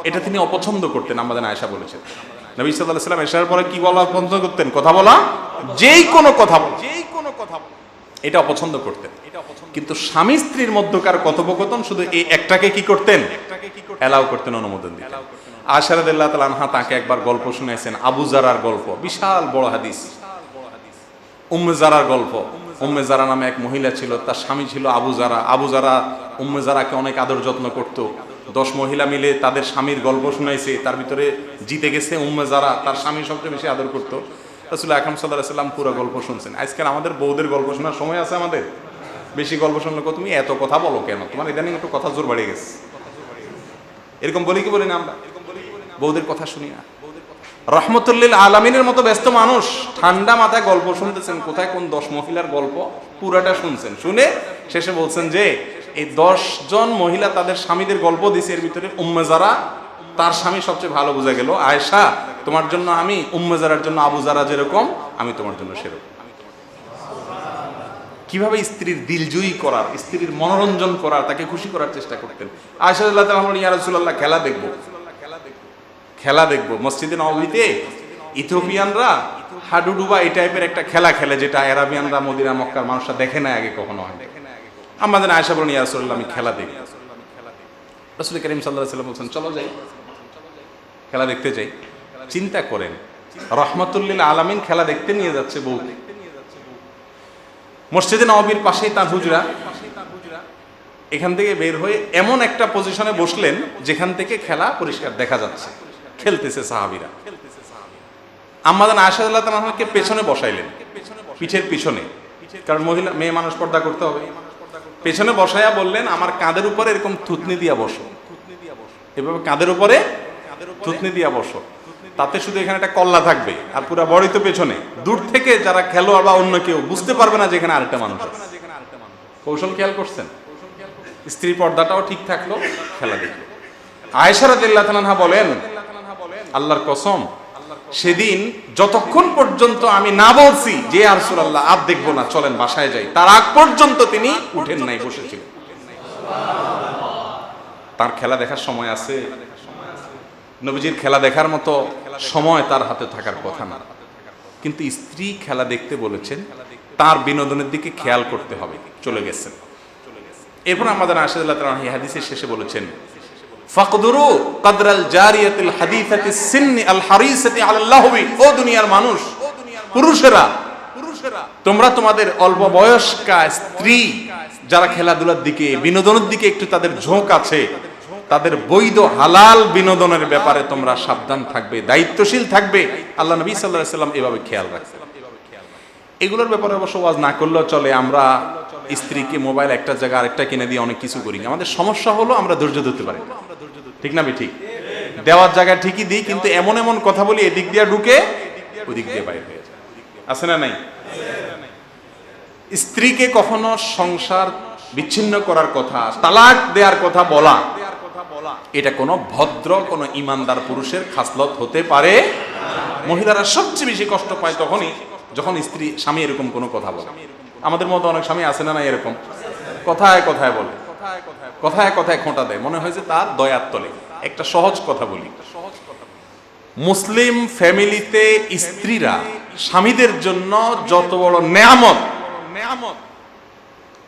এটা তিনি অপছন্দ করতেন। আমাদের আয়েশা বলেছেন নবী সাল্লাল্লাহু আলাইহি ওয়াসাল্লাম এশার পরে কি বলা পছন্দ করতেন? কথা বলা, যেই কোনো কথা বলা, এটা অপছন্দ করতেন। কিন্তু স্বামী স্ত্রীর মধ্যকার কথোপকথন শুধু এই একটাকে কি করতেন? এলাও করতেন, অনুমোদন দিতেন। আয়েশা রাদিয়াল্লাহু তাআলা আনহা তাকে একবার গল্প শুনিয়েছেন, আবু জারার গল্প, বিশাল বড় হাদিস। উম্মে জারার গল্প। উম্মে জারা নামে এক মহিলা ছিল, তার স্বামী ছিল আবু জারা। আবু জারা উম্মে জারাকে অনেক আদর যত্ন করত। 10 মহিলা মিলে তাদের স্বামীর গল্প শুনাইছে, তার ভিতরে জিতে গেছে উম্মে জারা, তার স্বামী সবচেয়ে বেশি আদর করত। রাসূল আকরাম সাল্লাল্লাহু আলাইহি ওয়াসাল্লাম পুরো গল্প শুনছেন। আজকাল আমাদের বউদের গল্প শোনার সময় আছে আমাদের? বেশি গল্প শুনলে তুমি এত কথা বলো কেন, তোমার ইদানিং একটু কথা জোর বাড়িয়ে গেছে, এরকম বলি কি বলি না আমরা? বউদের কথা শুনি না। রহমতুল্লিল আলামিনের মতো ব্যস্ত মানুষ ঠান্ডা মাথায় গল্প শুনতেছেন, কোথায় কোন 10 মহিলার গল্প পুরাটা শুনছেন, শুনে শেষে বলছেন যে এই 10 জন মহিলা তাদের স্বামীদের গল্প দিছে, এর ভিতরে উম্মে জারা তার স্বামী সবচেয়ে ভালো বোঝা গেল। আয়েশা, তোমার জন্য আমি উম্মে জারার জন্য আবু জারা যেরকম, আমি তোমার জন্য সেরকম। কিভাবে স্ত্রীর দিলজয়ী করার, স্ত্রীর মনোরঞ্জন করার, তাকে খুশি করার চেষ্টা করতেন। আয়েশা রাদিয়াল্লাহু তাআলা বলেন, ইয়া রাসূলুল্লাহ, খেলা দেখবো। মসজিদে নববীতে ইথিওপিয়ানরা হাডুডুবা এই টাইপের একটা খেলা খেলে, যেটা আরাবিয়ানরা মদিনা মক্কার মানুষরা দেখে না আগে কখনো হয়। আমাদের আয়েশা বলেন, ইয়া রাসূলুল্লাহ, আমি খেলা দেখব। রাসূল করিম সাল্লাল্লাহু আলাইহি ওয়াসাল্লাম বলছেন, চলো যাই, খেলা দেখতে যাই। চিন্তা করেন, রহমাতুল্লিল আলামিন খেলা দেখতে নিয়ে যাচ্ছে বউকে। মসজিদে নববীর পাশেই তার হুজরা, এখান থেকে বের হয়ে এমন একটা পজিশনে বসলেন যেখান থেকে খেলা পরিষ্কার দেখা যাচ্ছে, খেলতেছে সাহাবীরা। আমাদের আয়েশা রাদিয়াল্লাহু তাআলা আনহাকে পেছনে বসাইলেন, পিঠের পিছনে, কারণ মহিলা মেয়ে মানুষ পর্দা করতে হবে। পেছনে বসাইয়া বললেন, আমার কাঁধের উপরে এরকম থুতনি দিয়া বসো, এভাবে কাঁধের উপরে থুতনি দিয়া বসো, তাতে শুধু এখানে একটা কল্লা থাকবে, আর পুরো বড়ি তো পেছনে। দূর থেকে যারা খেলোয়াড় বা অন্য কেউ বুঝতে পারবে না যেখানে আরেকটা মানুষ আছে। কৌশল খেয়াল করছেন? স্ত্রী পর্দাটাও ঠিক থাকলো, খেলা দেখলো। আয়েশা রাদিয়াল্লাহু তাআলা আনহা বলেন, আল্লাহর কসম, সেদিন যতক্ষণ পর্যন্ত আমি না বলছি যে ইয়া রাসূলুল্লাহ আর দেখবো না, চলেন বাসায় যাই, তার আগ পর্যন্ত তিনি উঠেন নাই, বসেছিলেন। তার খেলা দেখার সময় আছে? নবীজির খেলা দেখার মতো সময় তার হাতে থাকার কথা না, কিন্তু স্ত্রী খেলা দেখতে বলেছেন, তার বিনোদনের দিকে খেয়াল করতে হবে, চলে গেছেন। এরপর আমাদের আয়েশা রাদিয়াল্লাহু তাআলা এই হাদিসের শেষে বলেছেন, ফাকদুরু কদরাল জারিয়াতিল হাদিসাতিস সিন্নি আল হারিসাতি আলাল লাহবি। ও দুনিয়ার মানুষ, পুরুষেরা, তোমরা তোমাদের অল্প বয়স্কা স্ত্রী যারা খেলাধুলার দিকে, বিনোদনের দিকে একটু তাদের ঝোঁক আছে, তাদের বৈধ হালাল বিনোদনের ব্যাপারে তোমরা সাবধান থাকবে, দায়িত্বশীল থাকবে। আল্লাহ নবী সাল্লাল্লাহু আলাইহি ওয়াসাল্লাম এভাবে খেয়াল রাখতেন। এগুলোর ব্যাপারে অবশ্য ওয়াজ না করলেও চলে। আমরা স্ত্রীকে মোবাইল একটা জায়গা আরেকটা কিনে দিয়ে অনেক কিছু করি। আমাদের সমস্যা হলো আমরা ধৈর্য ধরতে পারি, ঠিক না? ঠিক, দেওয়ার জায়গা ঠিকই দিই, কিন্তু এমন এমন কথা বলি এদিক দিয়ে ঢুকে ওদিক দিয়ে বাইরে হয়ে যায়, আছে না নাই? স্ত্রীকে কখনো সংসার বিচ্ছিন্ন করার কথা, তালাক দেওয়ার কথা বলা, এটা কোনো ভদ্র কোনো ইমানদার পুরুষের খাসলত হতে পারে। মহিলারা সবচেয়ে বেশি কষ্ট পায় তখনই যখন স্বামী এরকম কোনো কথা বলে। আমাদের মতো অনেক স্বামী আছে না, না এরকম কথায় কথায় বলে, কথায় কথায় খোঁটা দেয়, মনে হয় যে তার দয়ার তলে। একটা সহজ কথা বলি, মুসলিম ফ্যামিলিতে স্ত্রীরা স্বামীদের জন্য যত বড় নেয়ামত,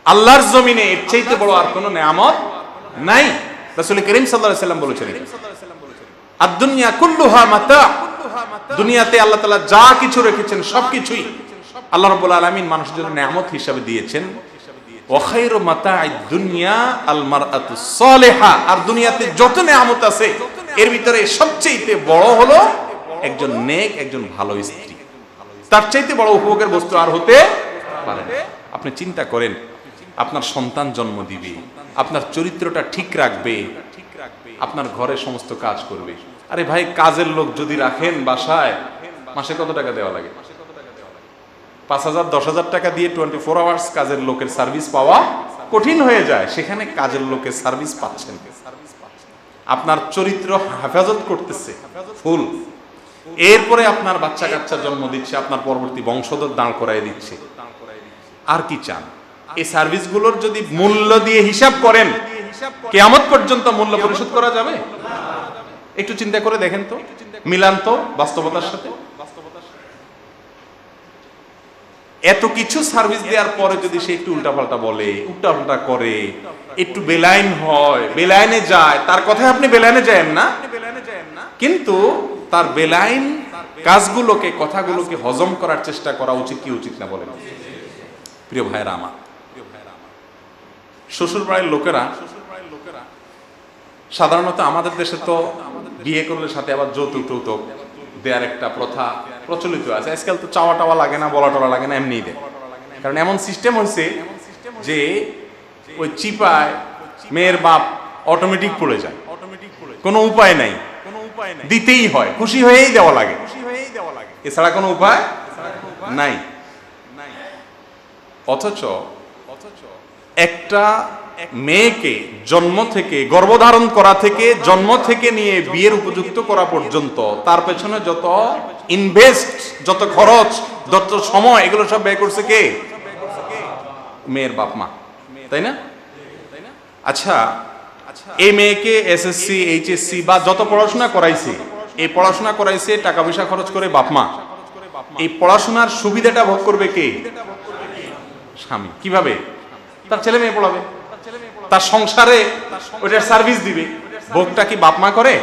আল্লাহর জমিনে এর চাইতে বড় আর কোনো নেয়ামত নাই। রাসূল করিম সাল্লাল্লাহু আলাইহি ওয়াসাল্লাম বলেছেন, আদ-দুনিয়া কুল্লুহা মাতা, দুনিয়াতে আল্লাহ তাআলা যা কিছু রেখেছেন সবকিছুই আল্লাহ রাব্বুল আলামিন মানুষের জন্য নেয়ামত হিসেবে দিয়েছেন। ওয়া খায়রু মাতা'আদ দুনিয়া আল মারআতুস সালিহা, আর দুনিয়াতে যত নেয়ামত আছে এর ভিতরে সবচেয়ে বড় হলো একজন নেক, একজন ভালো স্ত্রী। তার চাইতে বড় উপভোগের বস্তু আর হতে পারে না। আপনি চিন্তা করেন, আপনার সন্তান জন্ম দিবে, আপনার চরিত্রটা ঠিক রাখবে, আপনার ঘরে সমস্ত কাজ করবে। আরে ভাই, কাজের লোক যদি রাখেন বাসায়, মাসে কত টাকা দেওয়া লাগে? 5,000 10,000 টাকা দিয়ে 24 আওয়ার্স কাজের লোকের সার্ভিস পাওয়া কঠিন হয়ে যায়। সেখানে কাজের লোকের সার্ভিস পাচ্ছেন, আপনার চরিত্র হেফাজত করতেছে ফুল, এরপরে আপনার বাচ্চা কাচ্চা জন্ম দিচ্ছে, আপনার পরবর্তী বংশধর দাঁড় করায় দিচ্ছে। আর কি চান? এই সার্ভিসগুলোর যদি মূল্য দিয়ে হিসাব করেন, কিয়ামত পর্যন্ত মূল্য পরিশোধ করা যাবে? একটু চিন্তা করে দেখেন তো, মিলান তো বাস্তবতার সাথে। এত কিছু সার্ভিস দেওয়ার পরে যদি সে একটু উল্টাপাল্টা বলে, উল্টাপাল্টা করে, একটু বেলাইন হয়, বেলাইনে যায়, তার কথায় আপনি বেলাইনে যায়েন না, কিন্তু তার বেলাইন কাজগুলোকে, কথাগুলোকে হজম করার চেষ্টা করা উচিত কি উচিত না বলেন? প্রিয় ভাইরা আমার, শ্বশুর বাড়ির লোকেরা সাধারণত আমাদের দেশে তো বিয়ে করলে সাথে আবার যৌতুক টৌতুক দেওয়ার একটা প্রথা প্রচলিত আছে। আজকাল তো চাওয়া টাওয়া লাগে না, বলা টলা লাগে না, এমনিই দেয়। কারণ এমন সিস্টেম হয়েছে যে ওই চিপায় মেয়ের বাপ অটোমেটিক পড়ে যায়, কোনো উপায় নাই, দিতেই হয়, খুশি হয়েই দেওয়া লাগে, এছাড়া কোনো উপায় নাই। অথচ একটা মেয়েকে জন্ম থেকে, গর্ভধারণ করা থেকে, জন্ম থেকে নিয়ে বিয়ের উপযুক্ত করা পর্যন্ত তার পেছনে যত ইনভেস্ট, যত খরচ, যত সময়, এগুলো সব ব্যয় করছে কে? মেয়ের বাপ মা, তাই না? আচ্ছা, এই মেয়েকে এসএসসি, এইচএসসি বা যত পড়াশোনা করাইছে, এই পড়াশোনা করাইছে টাকা পয়সা খরচ করে বাপ মা। এই পড়াশোনার সুবিধাটা ভোগ করবে কে? স্বামী। কিভাবে? তার ছেলে মেয়ে পড়াবে, তার সংসারে ওইটার সার্ভিস দিবে। ভোগটা কি বাপ মা করে?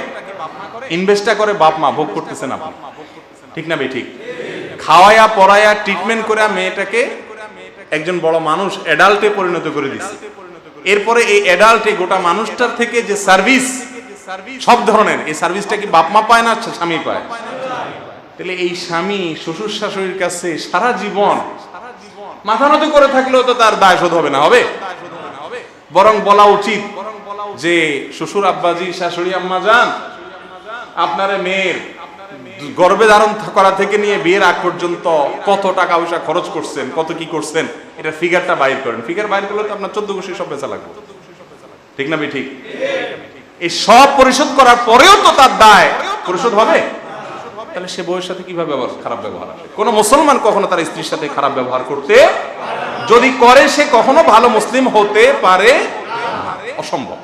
ইনভেস্টটা করে বাপ মা, ভোগ করতেছেন আপনি, ঠিক না বে? ঠিক। খাওয়ায়া পড়ায়া ট্রিটমেন্ট করে মেয়েটাকে একজন বড় মানুষ, অ্যাডাল্টে পরিণত করে দিচ্ছে। এরপরে এই অ্যাডাল্টে গোটা মানুষটার থেকে যে সার্ভিস, সব ধরনের, এই সার্ভিসটা কি বাপ মা পায় না স্বামী পায়? তাহলে এই স্বামী শ্বশুর শাশুড়ির কাছে সারা জীবন মাথা নত করে থাকলেও তো তার দায় শোধ হবে না, হবে? বরং বলা উচিত যে শ্বশুর আব্বাজি, শাশুড়ি আম্মা যান, আপনার মেয়ের গর্ভে ধারণ করা থেকে নিয়ে বিয়ের আগ পর্যন্ত কত টাকা পয়সা খরচ করছেন, কত কি করছেন, এটা ফিগারটা বাইর করেন। ফিগার বাইর করলে তো আপনার 14 গোষ্ঠী সব বেচা লাগবে, ঠিক না বে? ঠিক। এই সব পরিশোধ করার পরেও তো তার দায় পরিশোধ হবে। তাহলে সে বউয়ের সাথে কিভাবে খারাপ ব্যবহার আসে? কোন মুসলমান কখনো তার স্ত্রীর সাথে খারাপ ব্যবহার করতে, যদি করে সে কখনো ভালো মুসলিম হতে পারে, অসম্ভব।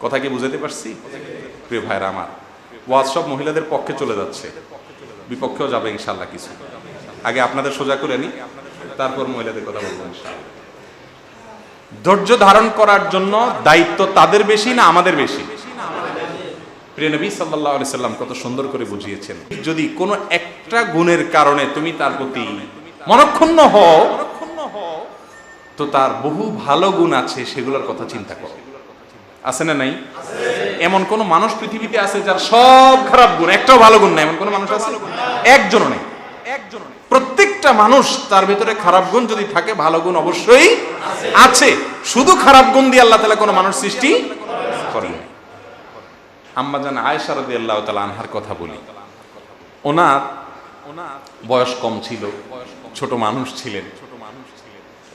কথা কি বুঝাতে পারছি? প্রিয় ভাইরা আমার, ওয়াজ সব মহিলাদের পক্ষে চলে যাচ্ছে, বিপক্ষেও যাবে ইনশাআল্লাহ কিছু। আগে আপনাদের সোজা করে নি, তারপর মহিলাদের কথা বলবো ইনশাআল্লাহ। ধৈর্য ধারণ করার জন্য দায়িত্ব তাদের বেশি না আমাদের বেশি? প্রিয় নবী সাল্লাল্লাহু আলাইহি সাল্লাম কত সুন্দর করে বুঝিয়েছেন, যদি কোনো একটা গুণের কারণে তুমি তার প্রতি মনক্ষুণ্ণ হও, তো তার বহু ভালো গুণ আছে, সেগুলোর কথা চিন্তা করো। আছে না নাই? এমন কোন মানুষ পৃথিবীতে আছে যার সব খারাপ গুণ, একটাও ভালো গুণ নাই? এমন কোন মানুষ আছে? একজনও নেই। প্রত্যেকটা মানুষ তার ভিতরে খারাপ গুণ যদি থাকে, ভালো গুণ অবশ্যই আছে। শুধু খারাপ গুণ দিয়ে আল্লাহ তাআলা কোনো মানুষ সৃষ্টি করেন। আম্মা জান আয়েশা রাদিয়াল্লাহু তাআলা আনহার কথা বলি। ওনার বয়স কম ছিল, ছোট মানুষ ছিলেন,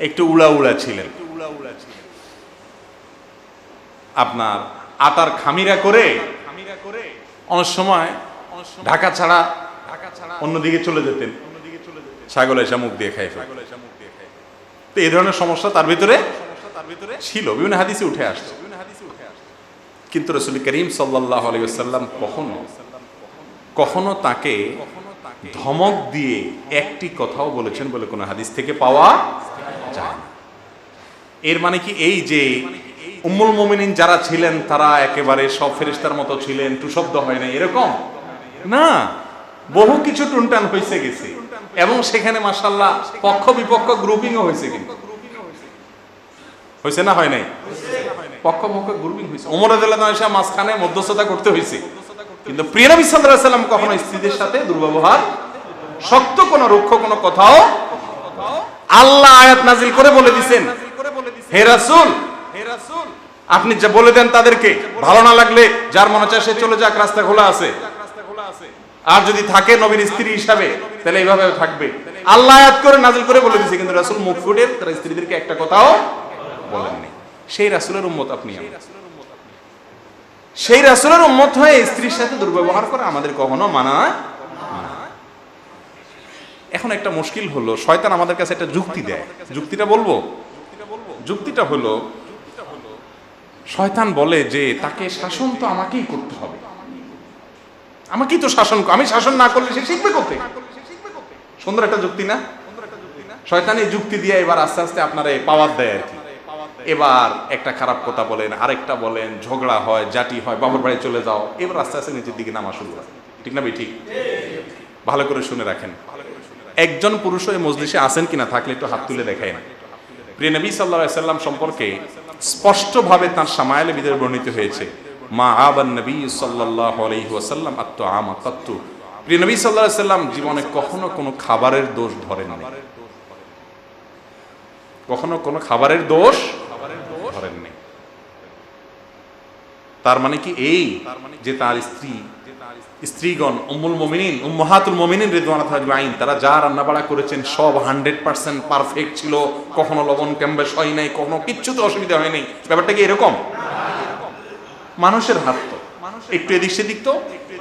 একটু উড়া ছিলেন। আপনার আটার খামিরা করে অনেক সময় ঢাকা ছাড়া অন্যদিকে চলে যেতেন, ছাগল এসে মুখ দিয়ে খাই ফেলে। তো এই ধরনের সমস্যা তার ভিতরে ছিল, বিভিন্ন হাদিসে উঠে আসছে। কিন্তু রাসূল করিম সাল্লাল্লাহু আলাইহি ওয়াসাল্লাম কখনো তাকে ধমক দিয়ে একটি কথাও বলেছেন বলে কোনো হাদিস থেকে পাওয়া যায় না। এর মানে কি এই যে উম্মুল মুমিনিন যারা ছিলেন তারা একেবারে সব ফেরেশতার মতো ছিলেন, টু শব্দ হয় না এরকম না, বহু কিছু টুনটান হয়েছে গেছে, এবং সেখানে মাশাআল্লাহ পক্ষ বিপক্ষ গ্রুপিংও হয়েছে। কিন্তু হয়েছে না হয় নাই? পক্ষ গ্রুপিং হয়েছে। ওমর রাদিয়াল্লাহু আনহু মাঝখানে মধ্যস্থতা করতে হয়েছে, কিন্তু প্রিয় নবী সাল্লাল্লাহু আলাইহি সাল্লাম কখনো স্ত্রীদের সাথে দুর্ব্যবহার, শক্ত কোনো রুক্ষ কোনো কথাও আল্লাহ আয়াত নাজিল করে বলে দিয়েছেন, হে রাসূল আপনি যা বলে দেন তাদেরকে, ভালো না লাগলে যার মনে চায় সে চলে যাক, রাস্তা খোলা আছে। আর যদি থাকে নবীর স্ত্রী হিসাবে তাহলে এইভাবে থাকবে। আল্লাহ আয়াত করে নাজিল করে বলে দিয়েছে, কিন্তু রাসূল মুখ ফুটে তার স্ত্রীদেরকে একটা কথাও বলেননি। সেই রাসূলের উম্মত আপনি, সেই রাসূলের উম্মত হয়ে স্ত্রীর সাথে দুর্ব্যবহার করে আমাদের কখনো মানা। এখন একটা মুশকিল হলো, শয়তান আমাদের কাছে একটা যুক্তি দেয়। যুক্তিটা বলবো? যুক্তিটা হলো, শয়তান বলে যে তাকে শাসন তো আমাকেই করতে হবে, আমাকেই তো শাসন, আমি শাসন না করলে সে শিখবে কোথায়? সুন্দর একটা যুক্তি না? শয়তান এই যুক্তি দিয়ে এবার আস্তে আস্তে আপনারা পাওয়ার দেয় আর কি। এবার একটা খারাপ কথা বলেন, আরেকটা বলেন, ঝগড়া হয়, জাটি হয়, বাবার বাড়ি চলে যাও, এবার আস্তে আস্তে নিচের দিকে নামা শুরু হয়। ঠিক না ভাই? ঠিক। ভালো করে শুনে রাখেন, একজন পুরুষ এই মজলিসে আছেন কিনা, থাকলে একটু হাত তুলে দেখায় না। প্রিয় নবী সাল্লাল্লাহু আলাইহি সাল্লাম সম্পর্কে স্পষ্টভাবে তার শামায়েলে ভিতরে বর্ণিত হয়েছে, মা আবান নবী সাল্লাল্লাহু আলাইহি ওয়াসাল্লাম আত-তুআমা কাত্তু। প্রিয় নবী সাল্লাল্লাহু আলাইহি সাল্লাম জীবনে কখনো কোনো খাবারের দোষ ধরেন না, কখনো কোনো খাবারের দোষ ধরেননি। তার মানে কি এই যে তার স্ত্রীগণ উম্মুল মুমিনিন, উম্মাহাতুল মুমিনিন রিদওয়ানুল্লাহি আলাইহিম, তারা যা রান্না বাড়া করেছেন সব 100% পারফেক্ট ছিল, কখনো লবণ কমবেশ হয় নাই, কখনো কিচ্ছুতে অসুবিধা হয় নাই। ব্যাপারটা কি এরকম? মানুষের হাত তো একটু এদিক সেদিক তো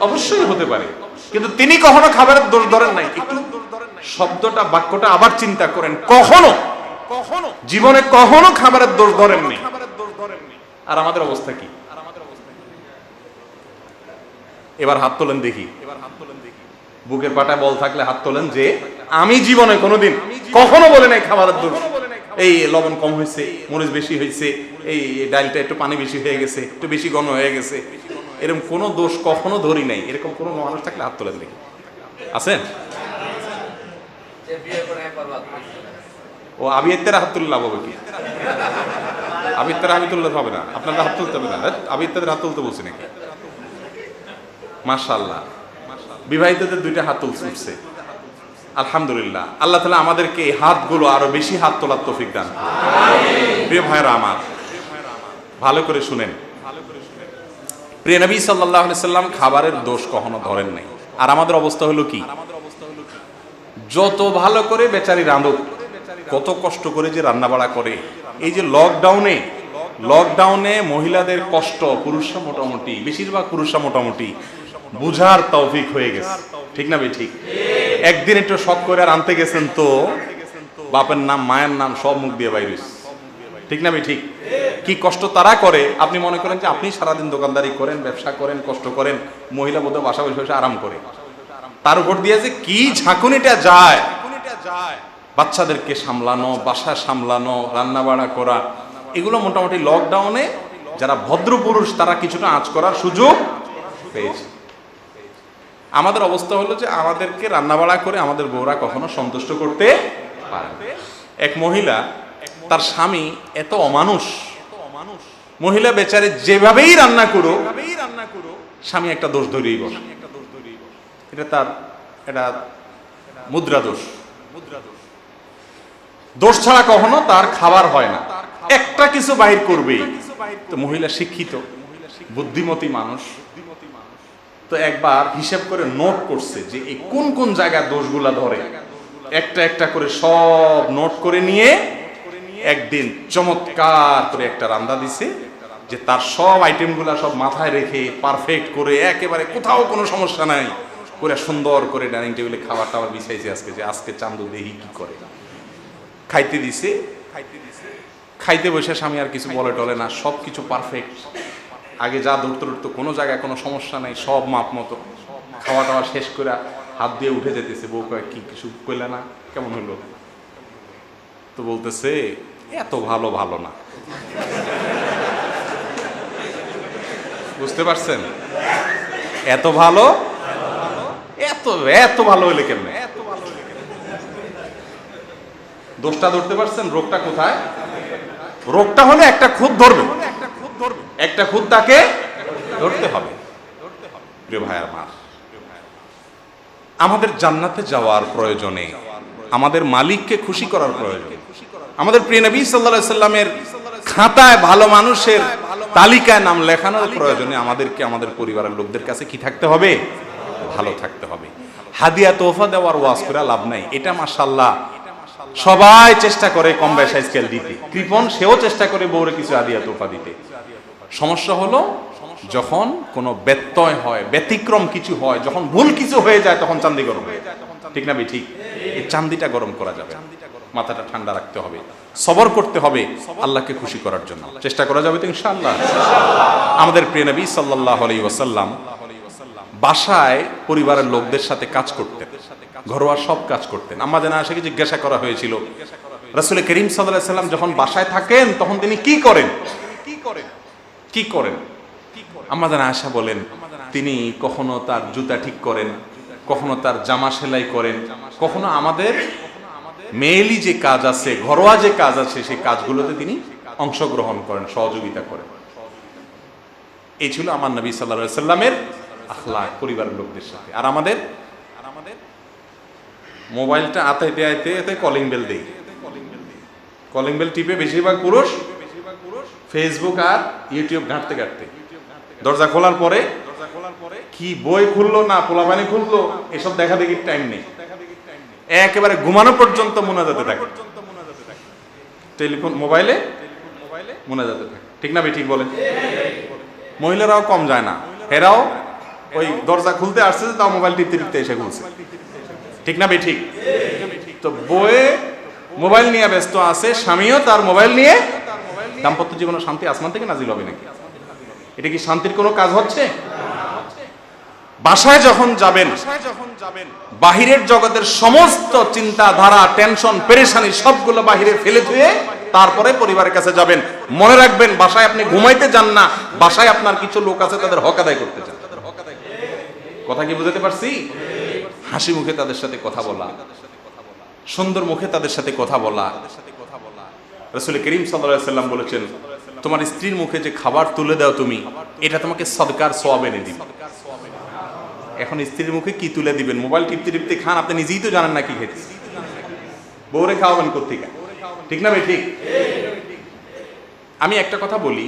অবশ্যই হতে পারে, কিন্তু তিনি কখনো খাবারের দোষ ধরেন নাই। একটু শব্দটা, বাক্যটা আবার চিন্তা করেন, কখনো জীবনে কখনো খাবারের দোষ ধরেননি। আর আমাদের অবস্থা কি? এবার হাত তোলেন দেখি, বুকের পাটায় বল থাকলে হাত তোলেন যে আমি জীবনে কোনোদিন কখনো বলে নাই খাবারের দোষ, এই লবণ কম হয়েছে, মরিচ বেশি হয়েছে, এই ডালটা একটু পানি বেশি হয়ে গেছে, একটু বেশি ঘন হয়ে গেছে, এরকম কোনো দোষ কখনো ধরি নাই। এরকম কোনো মানুষ থাকলে হাত তোলেন দেখি। আছেন? ও আবিয়াত্তের হাত তুললে লাভ হবে কি? আবিয়াত্তের আমি তুললে হবে না, আপনাদের হাত তুলতে হবে না। আবিয়াত্তের হাত তুলতে বলছি নাকি? মাশাআল্লাহ, বিবাহিতদের দুইটা হাত তুলছে, আলহামদুলিল্লাহ। আল্লাহ তাআলা আমাদেরকে এই হাতগুলো আরো বেশি হাত তোলার তৌফিক দান করুন। প্রিয় ভাইরা আমার, ভালো করে শুনেন, প্রিয় নবী সাল্লাল্লাহু আলাইহি সাল্লাম খাবারের দোষ কখনো ধরেন নাই। আর আমাদের অবস্থা হলো কি? যত ভালো করে বেচারি রাঁধুক, কত কষ্ট করে যে রান্না বাড়া করে। এই যে লকডাউনে মহিলাদের কষ্ট পুরুষরা মোটামুটি, বেশিরভাগ পুরুষরা মোটামুটি বুঝার তৌফিক হয়ে গেছে। ঠিক না ভাই? ঠিক। একদিন একটু শখ করে আর আনতে গেছেন তো বাপের নাম মায়ের নাম সব মুখ দিয়ে বাইরে। ঠিক না ভাই? ঠিক। কি কষ্ট তারা করে, আপনি মনে করেন যে আপনি সারাদিন দোকানদারি করেন, ব্যবসা করেন, কষ্ট করেন, মহিলা বোধহয় বাসা বসে আরাম করে। তার উপর দিয়ে যে কি ঝাঁকুনিটা যায়, বাচ্চাদেরকে সামলানো, বাসা সামলানো, রান্না বাড়া করা, এগুলো মোটামুটি লকডাউনে যারা ভদ্র পুরুষ তারা কিছুটা আঁচ করার সুযোগ পেয়েছে। আমাদের অবস্থা হলো যে আমাদেরকে রান্নাবাড়া করে আমাদের বউরা কখনো সন্তুষ্ট করতে পারে না। এক মহিলা, তার স্বামী এত অমানুষ, মহিলা বেচারে যেভাবেই রান্না করো স্বামী একটা দোষ ধরেই বসে। এটা তার এটা মুদ্রা দোষ। দোষ ছাড়া কখনো তার খাবার হয় না, একটা কিছু বাহির করবেই। তো মহিলা শিক্ষিত, বুদ্ধিমতী মানুষ, তো একবার হিসেব করে নোট করছে যে এই কোন কোন জায়গায় দোষগুলা ধরে। একটা একটা করে সব নোট করে নিয়ে একদিন চমৎকার করে একটা রান্না দিছে, যে তার সব আইটেমগুলা সব মাথায় রেখে পারফেক্ট করে একেবারে কোথাও কোনো সমস্যা নাই করে সুন্দর করে ডাইনিং টেবিলে খাবার টাবার বিছাইছে আজকে, যে আজকে চান্দু দেহি কি করে। খাইতে দিছে, খাইতে বসে স্বামী আর কিছু বলে টলে না, সব কিছু পারফেক্ট, আগে যা ধরতো কোনো জায়গায় কোনো সমস্যা নাই, সব মাপ মতো। খাওয়া টাওয়া শেষ করে হাত দিয়ে উঠে যেতেছে, বউ কয় কি কিছু কইলে না, কেমন হলো? তো বলতেছে এত ভালো ভালো না। বুঝতে পারছেন? এত ভালো, এত এত ভালো হইলে কেমনে? দোষটা ধরতে পারছেন? রোগটা কোথায়? রোগটা হলে একটা খুদ ধরবে, একটা খুদ তাকে ধরতে হবে। প্রিয় ভাই আমার, আমাদের জান্নাতে যাওয়ার প্রয়োজনে, আমাদের মালিককে খুশি করার প্রয়োজনে, আমাদের প্রিয় নবী সাল্লাল্লাহু আলাইহি সাল্লামের খাতায় ভালো মানুষের তালিকায় নাম লেখানোর প্রয়োজনে আমাদেরকে আমাদের পরিবারের লোকদের কাছে কি থাকতে হবে? ভালো থাকতে হবে। হাদিয়া তোহফা দেওয়ার ওয়াজ করে লাভ নাই। এটা মাশাআল্লাহ সবাই চেষ্টা করে কম বেশি স্কেল দিতে, কৃপণ সেও চেষ্টা করে বউরে কিছু হাদিয়া তোহফা দিতে। সমস্যা হলো যখন কোনো ব্যত্যয় হয়, ব্যতিক্রম কিছু হয়, যখন ভুল কিছু হয়ে যায়, তখন চান্দি গরম হয়। ঠিক না ভাই? ঠিক। এই চান্দিটা গরম করা যাবে, মাথাটা ঠান্ডা রাখতে হবে, সবর করতে হবে, আল্লাহকে খুশি করার জন্য চেষ্টা করা যাবে তো ইনশাআল্লাহ। আমাদের প্রিয় নবী সাল্লাল্লাহু আলাইহি ওয়াসাল্লাম বাসায় পরিবারের লোকদের সাথে কাজ করতেন, ঘরোয়া সব কাজ করতেন। আমাদের আয়েশাকে জিজ্ঞাসা করা হয়েছিল, রাসূল করিম সাল্লাল্লাহু আলাইহি ওয়াসাল্লাম যখন বাসায় থাকেন তখন তিনি কি করেন? কি করেন? আমাদের আয়েশা বলেন, তিনি কখনো তার জুতা ঠিক করেন, কখনো তার জামা সেলাই করেন, কখনো আমাদের মেয়েলি যে কাজ আছে, ঘরোয়া যে কাজ আছে, সেই কাজগুলোতে তিনি অংশগ্রহণ করেন, সহযোগিতা করেন। এই ছিল আমার নবী সাল্লাল্লাহু আলাইহি ওয়াসাল্লামের আখলাক পরিবারের লোকদের সাথে। আর আমাদের মোবাইলটা আতাইতে আইতে কলিং বেল দেই, কলিং বেল টিপে বেশিরভাগ পুরুষ ফেসবুক আর ইউটিউব ঘাঁটতে ঘাঁটতে, দরজা খোলার পরে কি বই খুললো না পোলাপানি খুললো এসব দেখা দেখি টাইম নেই, একেবারে ঘুমানো পর্যন্ত মুনাজাতে থাকে, টেলিফোন মোবাইলে মুনাজাতে থাকে। ঠিক না ভাই? ঠিক বলেন। মহিলারাও কম যায় না, এরাও ওই দরজা খুলতে আসছে, তাও মোবাইল টিপতে টিপতে এসে খুলছে। ঠিক না ভাই? ঠিক। তো বইয়ে মোবাইল নিয়ে ব্যস্ত আছে, স্বামীও তার মোবাইল নিয়ে। দাম্পত্য জীবনে শান্তি আসমান থেকে নাজিল হবে নাকি? এটা কি শান্তির কোনো কাজ হচ্ছে? বাসায় যখন যাবেন, বাহিরের জগতের সমস্ত চিন্তাধারা, টেনশন, পেরেশানি সবগুলো বাহিরে ফেলে ধুয়ে তারপরে পরিবারের কাছে যাবেন। মনে রাখবেন, বাসায় আপনি ঘুমাইতে যান না, বাসায় আপনার কিছু লোক আছে তাদের হক আদায় করতে চান। কথা কি বুঝাতে পারছি? হাসি মুখে তাদের সাথে কথা বলা, সুন্দর মুখে তাদের সাথে কথা বলা। রাসূল করিম সাল্লাল্লাহু আলাইহি ওয়াসাল্লাম বলেছেন, তোমার স্ত্রীর মুখে যে খাবার তুলে দাও তুমি, এটা তোমাকে সদকার সওয়াব এনে দিবে। এখন স্ত্রীর মুখে কি তুলে দিবেন? মোবাইল টিপতে টিপতে খান, আপনি নিজেই তো জানেন না কি খেতে, বউরে খাওয়াবেন কোত্থেকে? ঠিক না ভাই? ঠিক। আমি একটা কথা বলি,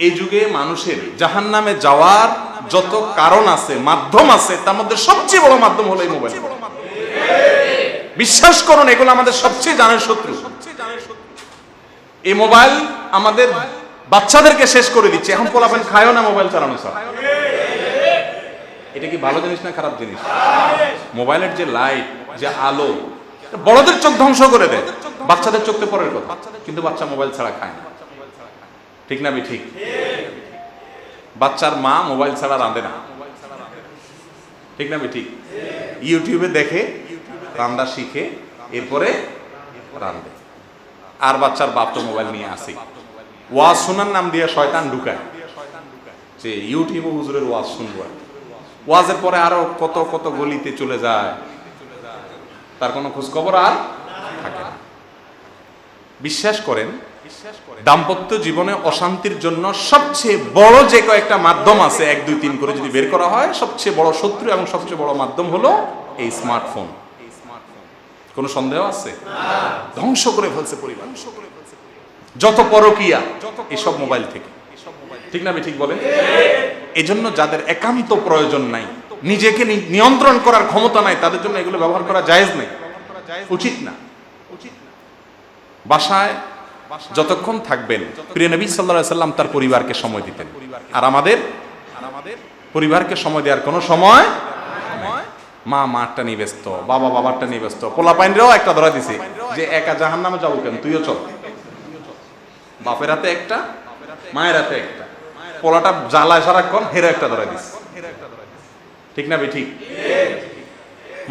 এই যুগে মানুষের জাহান্নামে যাওয়ার যত কারণ আছে, মাধ্যম আছে, তার মধ্যে সবচেয়ে বড় মাধ্যম হলো এই মোবাইল। বিশ্বাস করুন, এগুলো আমাদের সবচেয়ে জানের শত্রু। এই মোবাইল আমাদের বাচ্চাদেরকে শেষ করে দিচ্ছে। এখন পোলাপান খায়ও না মোবাইল চালানো ছাড়া। এটা কি ভালো জিনিস না খারাপ জিনিস? মোবাইলের যে লাইট, যে আলো, বড়দের চোখ ধ্বংস করে দেয়, বাচ্চাদের চোখে পরের কথা, কিন্তু বাচ্চা মোবাইল ছাড়া খায় না। ঠিক না ভাই? ঠিক। বাচ্চার মা মোবাইল ছাড়া রাঁধে না। ঠিক না ভাই? ঠিক। ইউটিউবে দেখে রান্না শিখে এরপরে রাঁধে। আর বাচ্চার বাপ তো মোবাইল নিয়ে আসে, ওয়াজ শোনার নাম দিয়ে শয়তান ঢুকায় যে ইউটিউবে হুজুরের ওয়াজ শুনবো। ওয়াজের পরে আরো কত কত গলিতে চলে যায়, তার কোনো খোঁজ খবর আর থাকে না। বিশ্বাস করেন, দাম্পত্য জীবনে অশান্তির জন্য সবচেয়ে বড় যে কয়েকটা মাধ্যম আছে, 1, 2, 3 করে যদি বের করা হয়, সবচেয়ে বড় শত্রু এবং সবচেয়ে বড় মাধ্যম হলো এই স্মার্টফোন। কোনো সন্দেহ আছে? ধ্বংস করে ফেলছে পরিবার, যত পরকীয়া এসব মোবাইল থেকে। ঠিক না? ঠিক বলেন। এই জন্য যাদের একান্ত প্রয়োজন নাই, নিজেকে নিয়ন্ত্রণ করার ক্ষমতা নাই, তাদের জন্য এগুলো ব্যবহার করা জায়েজ নেই। উচিত না। বাসায় যতক্ষণ থাকবেন প্রিয় নবী সাল্লাল্লাহু আলাইহি সাল্লাম তার পরিবারকে সময় দিতেন, আর আমাদের পরিবারকে সময় দেওয়ার কোনো সময়, মা মারটা নিয়ে ব্যস্ত, বাবা বাবারটা নিয়ে ব্যস্ত, পোলাপাইনরাও একটা ধরা দিছে যে একা জাহান্নামে যাবো কেন, তুইও চল। বাপের হাতে একটা, মায়ের হাতে একটা, পোলাটা জ্বালায় সারাক্ষণ, হেরে একটা ধরা দিছে। ঠিক না ঠিক?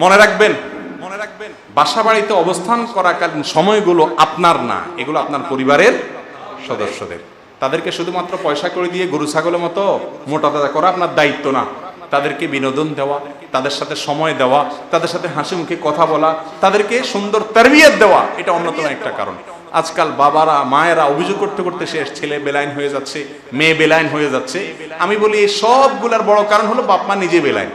মনে রাখবেন, বাসা বাড়িতে অবস্থান করাকালীন সময়গুলো আপনার না, এগুলো আপনার পরিবারের সদস্যদের। তাদেরকে শুধুমাত্র পয়সা করে দিয়ে গরু ছাগলের মতো মোটা তাজা করা আপনার দায়িত্ব না। তাদেরকে বিনোদন দেওয়া, তাদের সাথে সময় দেওয়া, তাদের সাথে হাসি মুখে কথা বলা, তাদেরকে সুন্দর তারবিয়ত দেওয়া, এটা অন্যতম একটা কারণ। আজকাল বাবারা মায়েরা অভিযোগ করতে করতে শেষ, ছেলে বেলাইন হয়ে যাচ্ছে, মেয়ে বেলাইন হয়ে যাচ্ছে। আমি বলি এই সবগুলার বড় কারণ হলো বাপ মা নিজে বেলাইন।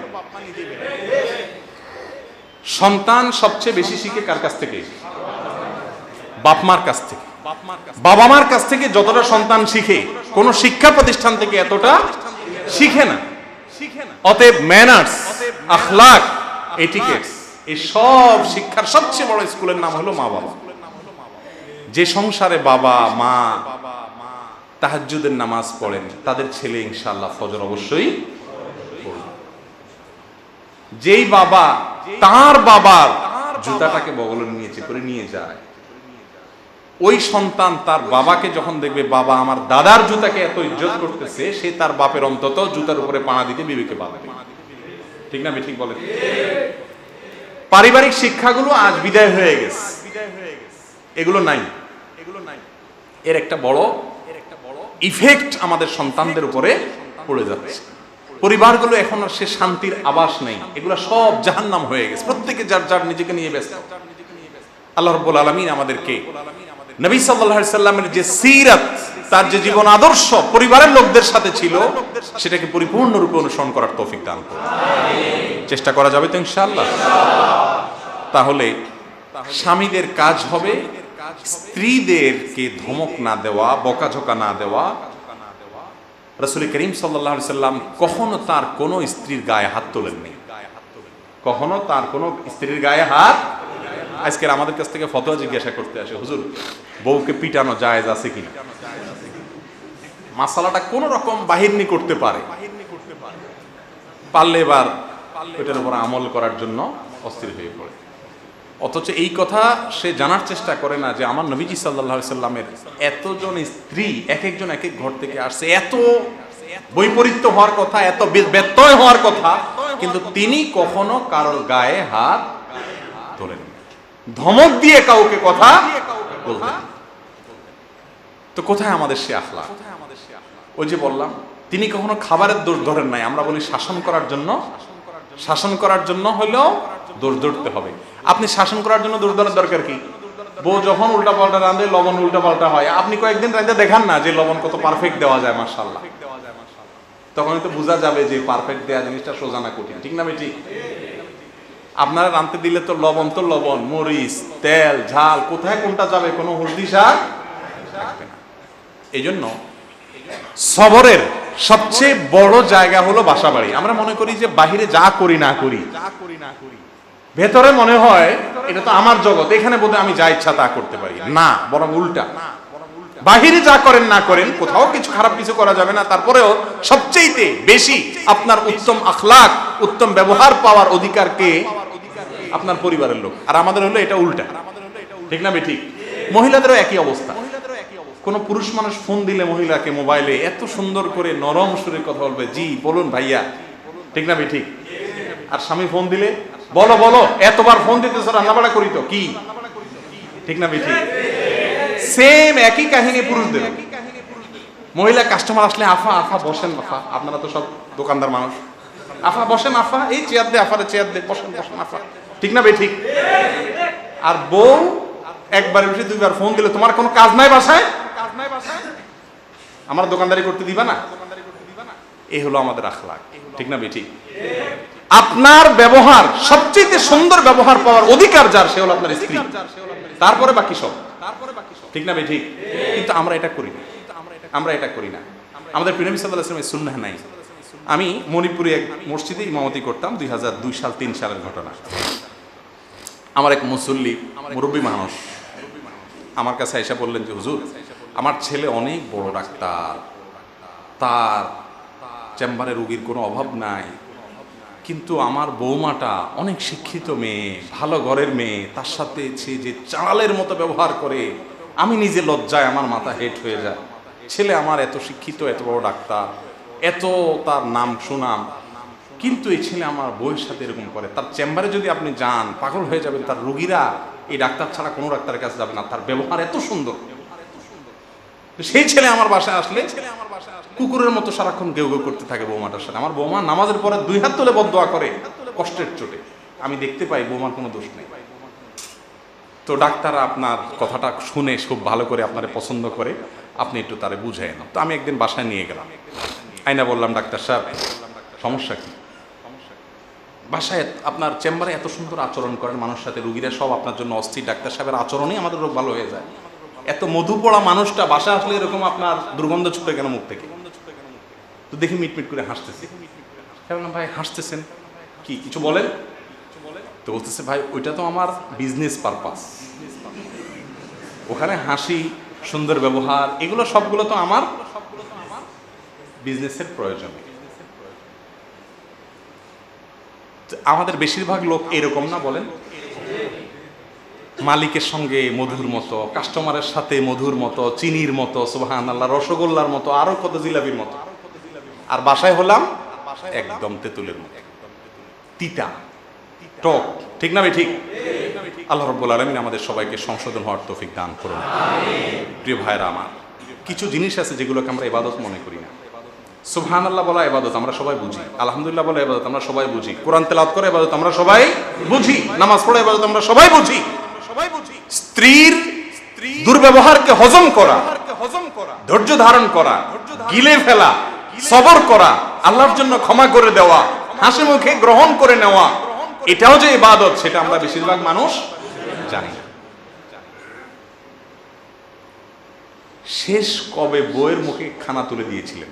সন্তান সবচেয়ে বেশি শিখে কার কাছ থেকে? বাপ মার কাছ থেকে। বাবা মার কাছ থেকে যতটা সন্তান শিখে কোন শিক্ষা প্রতিষ্ঠান থেকে এতটা শিখে না। অতএব ম্যানার্স, আখলাক, এটিকেটস, এই সব শিক্ষার সবচেয়ে বড় স্কুলের নাম হলো মা বাবা। যে সংসারে বাবা মা তাহাজ্জুদের নামাজ পড়েন তাদের ছেলে ইনশাআল্লাহ ফজর অবশ্যই পড়বে। যেই বাবা তার বাবার জুতাটাকে বগলে নিয়েছে করে নিয়ে যায়, ওই সন্তান তার বাবাকে যখন দেখবে বাবা আমার দাদার জুতাকে এত ইজ্জত করতেছে, সে তার বাপের অন্তত জুতার উপরে পাড়া দিতে বিবেকে বাঁধবে। ঠিক না ঠিক বলেন? পারিবারিক শিক্ষাগুলো আজ বিদায় হয়ে গেছে, এগুলো নাই। এর একটা বড় ইফেক্ট আমাদের সন্তানদের উপরে পড়ে যাচ্ছে। পরিবারগুলো এখন আর সে শান্তির আবাস নেই, এগুলো সব জাহান্নাম হয়ে গেছে। প্রত্যেকে যার যার নিজেকে নিয়ে ব্যস্ত। আল্লাহ রাব্বুল আলামিন আমাদেরকে নবী সাল্লাল্লাহু আলাইহি সাল্লামের যে সিরাত, তার যে জীবন আদর্শ পরিবারের লোকদের সাথে ছিল, সেটাকে পরিপূর্ণরূপে অনুসরণ করার তৌফিক দান করুন। চেষ্টা করা যাবে তো ইনশাআল্লাহ? তাহলে স্বামীদের কাজ হবে স্ত্রীদেরকে ধমক না দেওয়া, বকাঝকা না দেওয়া। রাসূল করিম সাল্লাল্লাহু আলাইহি সাল্লাম কখনো তার কোনো স্ত্রীর গায়ে হাত তোলেননি, কখনো তার কোনো স্ত্রীর গায়ে হাত। আজকের আমাদের কাছ থেকে ফতোয়া জিজ্ঞাসা করতে আসে, হুজুর বউকে পিটানো জায়েজ আছে কিনা? মাসালাটা কোন রকম বাহিরনি করতে পারে, পারলে এবার এটার উপর আমল করার জন্য অস্থির হয়ে পড়ে। অথচ এই কথা সে জানার চেষ্টা করে না যে আমার নবীজি সাল্লাল্লাহু আলাইহি সাল্লামের এতজন স্ত্রী এক একজন এক এক ঘর থেকে আসছে, এত বৈপরীত্য হওয়ার কথা, এত ব্যত্যয় হওয়ার কথা, কিন্তু তিনি কখনো কারোর গায়ে হাত তোলেন, ধমক দিয়ে কাউকে কথা বলতেন। তো কোথায় আমাদের সে আখলাক? ওই যে বললাম, তিনি কখনো খাবারের দোষ ধরেন নাই। আমরা বলি শাসন করার জন্য হলেও দোষ ধরতে হবে। আপনি শাসন করার জন্য দোষ ধরার দরকার কি? বউ যখন উল্টা পাল্টা রাঁধে, লবণ উল্টা পাল্টা হয়, আপনি কয়েকদিন রাঁধে দেখান না যে লবণ কত পারফেক্ট দেওয়া যায়, মাশাআল্লাহ। তখনই তো বোঝা যাবে যে পারফেক্ট দেওয়া জিনিসটা সোজা না কঠিন। ঠিক না ঠিক? আপনারা রাঁধতে দিলে তো লবণ, মরিচ, তেল, ঝাল, কোথায় কোনটা যাবে কোনো হুলদিশা থাকবে না। এই জন্য সবরের সবচেয়ে বড় জায়গা হলো বাসা বাড়ি। আমরা মনে করি যে বাহিরে যা করি না করি, ভেতরে মনে হয় এটা তো আমার জগৎ, এখানে বোধহয় আমি যা ইচ্ছা তা করতে পারি। না, বরং উল্টা। বাহিরে যা করেন না করেন, কোথাও কিছু খারাপ কিছু করা যাবে না, তারপরেও সবচেয়ে বেশি আপনার উত্তম আখলাক, উত্তম ব্যবহার পাওয়ার অধিকার কে? আপনার পরিবারের লোক। আর আমাদের হলো এটা উল্টা। ঠিক না ঠিক? মহিলাদেরও একই অবস্থা। কোন পুরুষ মানুষ ফোন দিলে মহিলাকে মোবাইলে এত সুন্দর করে নরম সুরে কথা বলবে, জি বলুন ভাইয়া। ঠিক না ঠিক? আর স্বামী ফোন দিলে বলো এতবার ফোন দিতেছ, রান্নাবাড়া করি তো কি? ঠিক না ঠিক? সেম একই কাহিনী পুরুষদের। মহিলা কাস্টমার আসলে আফা বসেন, আফা আপনারা তো সব দোকানদার মানুষ, আফা বসেন, আফা এই চেয়ার দে, আফারে চেয়ার দে, বসেন আফা। ঠিক না ঠিক? আর বউ একবার বেশি দুইবার ফোন দিলে, তোমার কোনো কাজ নাই বাসায়, আমার দোকানদারি করতে দিবা না। এই হলো আমাদের আখলাক। ঠিক না ঠিক? আপনার ব্যবহার সবচেয়ে সুন্দর ব্যবহার পাওয়ার অধিকার যার, সে হলো আপনার স্ত্রী, তারপরে বাকি সব। ঠিক না ঠিক? কিন্তু আমরা এটা করি না। আমাদের প্রিয় নবী সাল্লাল্লাহু আলাইহি ওয়াসাল্লামের সুন্নাহ নাই। আমি মণিপুরে এক মসজিদে ইমামতি করতাম, 2002 সাল 3 সালের ঘটনা। আমার এক মুসল্লি মুরব্বী মানুষ আমার কাছে এসে বললেন যে হুজুর, আমার ছেলে অনেক বড় ডাক্তার, তার চেম্বারে রোগীর কোনো অভাব নাই, কিন্তু আমার বৌমাটা অনেক শিক্ষিত মেয়ে, ভালো ঘরের মেয়ে, তার সাথে সে যে চালের মতো ব্যবহার করে, আমি নিজে লজ্জায় আমার মাথা হেট হয়ে যায়। ছেলে আমার এত শিক্ষিত, এত বড় ডাক্তার, এত তার নাম সুনাম, কিন্তু এই ছেলে আমার বউয়ের সাথে এরকম করে। তার চেম্বারে যদি আপনি যান পাগল হয়ে যাবেন, তার রোগীরা এই ডাক্তার ছাড়া কোনো ডাক্তারের কাছে যাবে না, তার ব্যবহার এত সুন্দর। সেই ছেলে আমার বাসায় আসলে কুকুরের মতো সারাক্ষণ গেউ গেউ করতে থাকে বৌমাটার সাথে। আমার বৌমা নামাজের পরে 2 হাত তুলে বদদোয়া করে কষ্টের চোটে, আমি দেখতে পাই বৌমার কোনো দোষ নেই। তো ডাক্তার আপনার কথাটা শুনে খুব ভালো করে আপনারে পছন্দ করে, আপনি একটু তারে বুঝাই না। তো আমি একদিন বাসায় নিয়ে গেলাম, আইনা বললাম ডাক্তার সাহেব সমস্যা কি? বাসায় আপনার চেম্বারে এত সুন্দর আচরণ করেন মানুষের সাথে, রুগীরা সব আপনার জন্য অস্থির, ডাক্তার সাহেবের আচরণেই আমাদের রোগ ভালো হয়ে যায়। এত মধু পড়া মানুষটা বাসায় আসলে এরকম আপনার দুর্গন্ধ ছুটে কেন মুখ থেকে? তো দেখি মিটমিট করে হাসতেছে। বললাম ভাই হাসতেছেন কি, কিছু বলেন? তো বলতেছে ভাই ওইটা তো আমার বিজনেস পারপাস, ওখানে হাসি, সুন্দর ব্যবহার, এগুলো সবগুলো তো আমার বিজনেসের প্রয়োজন। আমাদের বেশিরভাগ লোক এরকম না বলেন? মালিকের সঙ্গে মধুর মতো, কাস্টমারের সাথে মধুর মতো, চিনির মতো, সুবহানাল্লাহ, রসগোল্লার মতো, আরো কত জিলাপির মতো। আর বাসায় হলাম একদম তেঁতুলের মতো, তিতা টক। ঠিক না ভাই? ঠিক। আল্লাহ রাব্বুল আলামিন আমাদের সবাইকে সংশোধন হওয়ার তৌফিক দান করুন। প্রিয় ভাইরা আমার, কিছু জিনিস আছে যেগুলোকে আমরা ইবাদত মনে করি না। সুবহানাল্লাহ বলা ইবাদত আমরা সবাই বুঝি, আলহামদুলিল্লাহ বলা ইবাদত আমরা সবাই বুঝি, কোরআন তেলাওয়াত করা ইবাদত আমরা সবাই বুঝি, নামাজ পড়া ইবাদত আমরা সবাই বুঝি। স্ত্রীর দুর্ব্যবহারকে হজম করা, ধৈর্য ধারণ করা, গিলে ফেলা, সবর করা, আল্লাহর জন্য ক্ষমা করে দেওয়া, হাসি মুখে গ্রহণ করে নেওয়া, এটাও যে ইবাদত সেটা আমরা বেশিরভাগ মানুষ জানি না। শেষ কবে বউয়ের মুখে খানা তুলে দিয়েছিলেন?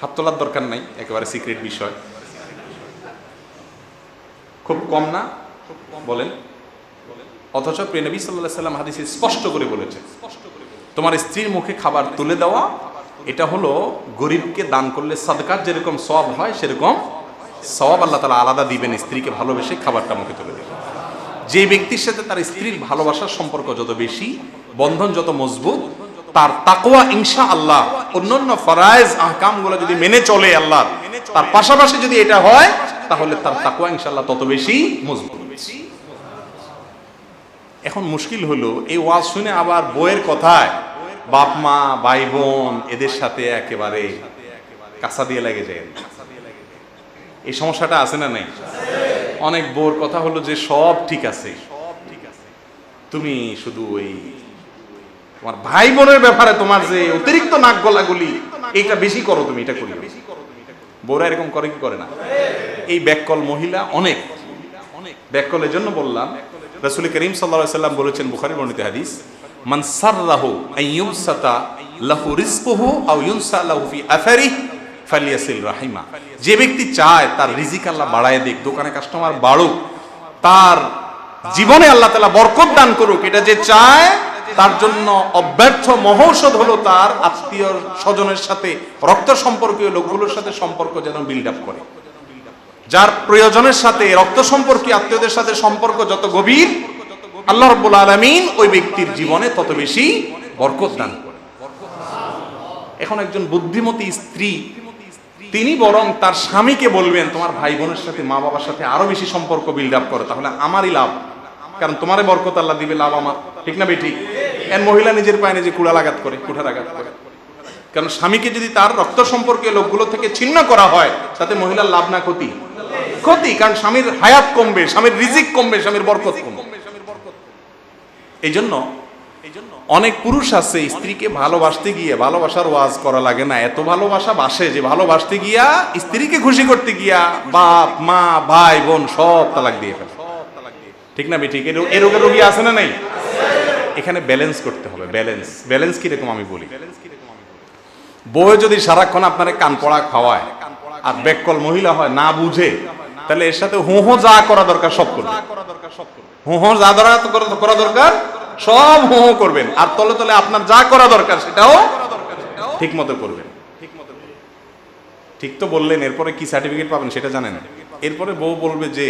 হাত তোলার দরকার নাই, একেবারে সিক্রেট বিষয়। খুব কম না বলেন? অথচ প্রিয় নবী সাল্লাল্লাহু আলাইহি ওয়াসাল্লাম হাদিসে স্পষ্ট করে বলেছেন, তোমার স্ত্রীর মুখে খাবার তুলে দেওয়া এটা হলো গরিবকে দান করলে সাদকার যেরকম সওয়াব হয় সেরকম সওয়াব আল্লাহ তাআলা আলাদা দিবেন স্ত্রীকে ভালোবেসে খাবারটা মুখে তুলে দেবেন। যে ব্যক্তির সাথে তার স্ত্রীর ভালোবাসার সম্পর্ক যত বেশি, বন্ধন যত মজবুত, তার তাকওয়া ইনশাআল্লাহ অন্যান্য ফরায়েজ আহকামগুলো যদি মেনে চলে আল্লাহ, তার পাশাপাশি যদি এটা হয় তাহলে তার তাকওয়া ইনশাআল্লাহ তত বেশি মজবুত। এখন মুশকিল হলো এই ওয়াজ শুনে আবার বইয়ের কথায় বাপ মা ভাই বোন এদের সাথে একেবারে কাঁচা দিয়ে লেগে যায়। এই সমস্যাটা আছে না নাই? অনেক বউর কথা হলো যে সব ঠিক আছে, তুমি শুধু এই তোমার ভাই বোনের ব্যাপারে তোমার যে অতিরিক্ত নাক গলাগুলি এইটা বেশি করো, তুমি এটা করি। বউরা এরকম করে কি করে না? এই ব্যাককল মহিলা অনেক ব্যাককল। এর জন্য বললাম, রাসূল করিম সাল্লাল্লাহু আলাইহি ওয়াসাল্লাম বলেছেন, বুখারী বর্ণিত হাদিস, মান সাররাহু আইয়ুসাতা লাহু রিজকুহু আও ইউনসা লাহু ফি আসারিহি ফালিয়াসিল রাহিমা। যে ব্যক্তি চায় তার রিজিক আল্লাহ বাড়ায় দিক, দোকানে কাস্টমার বাড়ুক, তার জীবনে আল্লাহ তাআলা বরকত দান করুক, এটা যে চায় তার জন্য অব্যর্থ মহৌষধ হলো তার আত্মীয় স্বজনের সাথে, রক্ত সম্পর্কীয় লোকগুলোর সাথে সম্পর্ক যেন বিল্ড আপ করে। যার প্রয়োজনের সাথে, রক্ত সম্পর্কীয় আত্মীয়দের সাথে সম্পর্ক যত গভীর, আল্লাহ রাব্বুল আলামিন ওই ব্যক্তির জীবনে তত বেশি বরকত দান করে। এখন একজন বুদ্ধিমতী স্ত্রী তিনি বরং তার স্বামীকে বলবেন, তোমার ভাই বোনের সাথে, মা বাবার সাথে আরো বেশি সম্পর্ক বিল্ড আপ করো, তাহলে আমারই লাভ, কারণ তোমারে বরকত আল্লাহ দিবে, লাভ আমার। ঠিক না বেঠিক? এর মহিলা নিজের পায়ে নিজে কুড়ালাঘাত করে, কুঠারাঘাত করে। কারণ স্বামীকে যদি তার রক্ত সম্পর্কীয় লোকগুলো থেকে ছিন্ন করা হয়, তাতে মহিলার লাভ না ক্ষতি? ক্ষতি, কারণ স্বামীর হায়াত কমবে, স্বামীর রিজিক কমবে, স্বামীর বরকত কমবে। এই জন্য অনেক পুরুষ আছে স্ত্রীকে ভালোবাসতে গিয়ে ভালোবাসার ওয়াজ করা লাগে না, এত ভালোবাসা বাসে যে ভালোবাসতে গিয়া স্ত্রীকে খুশি করতে গিয়া বাপ মা ভাই বোন সব তালাক দিয়ে ফেলে। ঠিক না বেঠিক? এর রোগী আছে না নাই? এখানে ব্যালেন্স করতে হবে। ব্যালেন্স কিরকম আমি বলি, বউ যদি সারাক্ষণ আপনারে কান পড়া খাওয়ায় আর ব্যাককল মহিলা হয়, না বুঝে, তাহলে এর সাথে হো হো যা করা দরকার সব করবেন, হো হো যা করা দরকার সব হো হো করবেন, আর তলে তলে আপনার যা করা দরকার সেটাও ঠিক মতো করবেন। ঠিক তো বললেন, এরপরে কি সার্টিফিকেট পাবেন সেটা জানেন? এরপরে বউ বলবে যে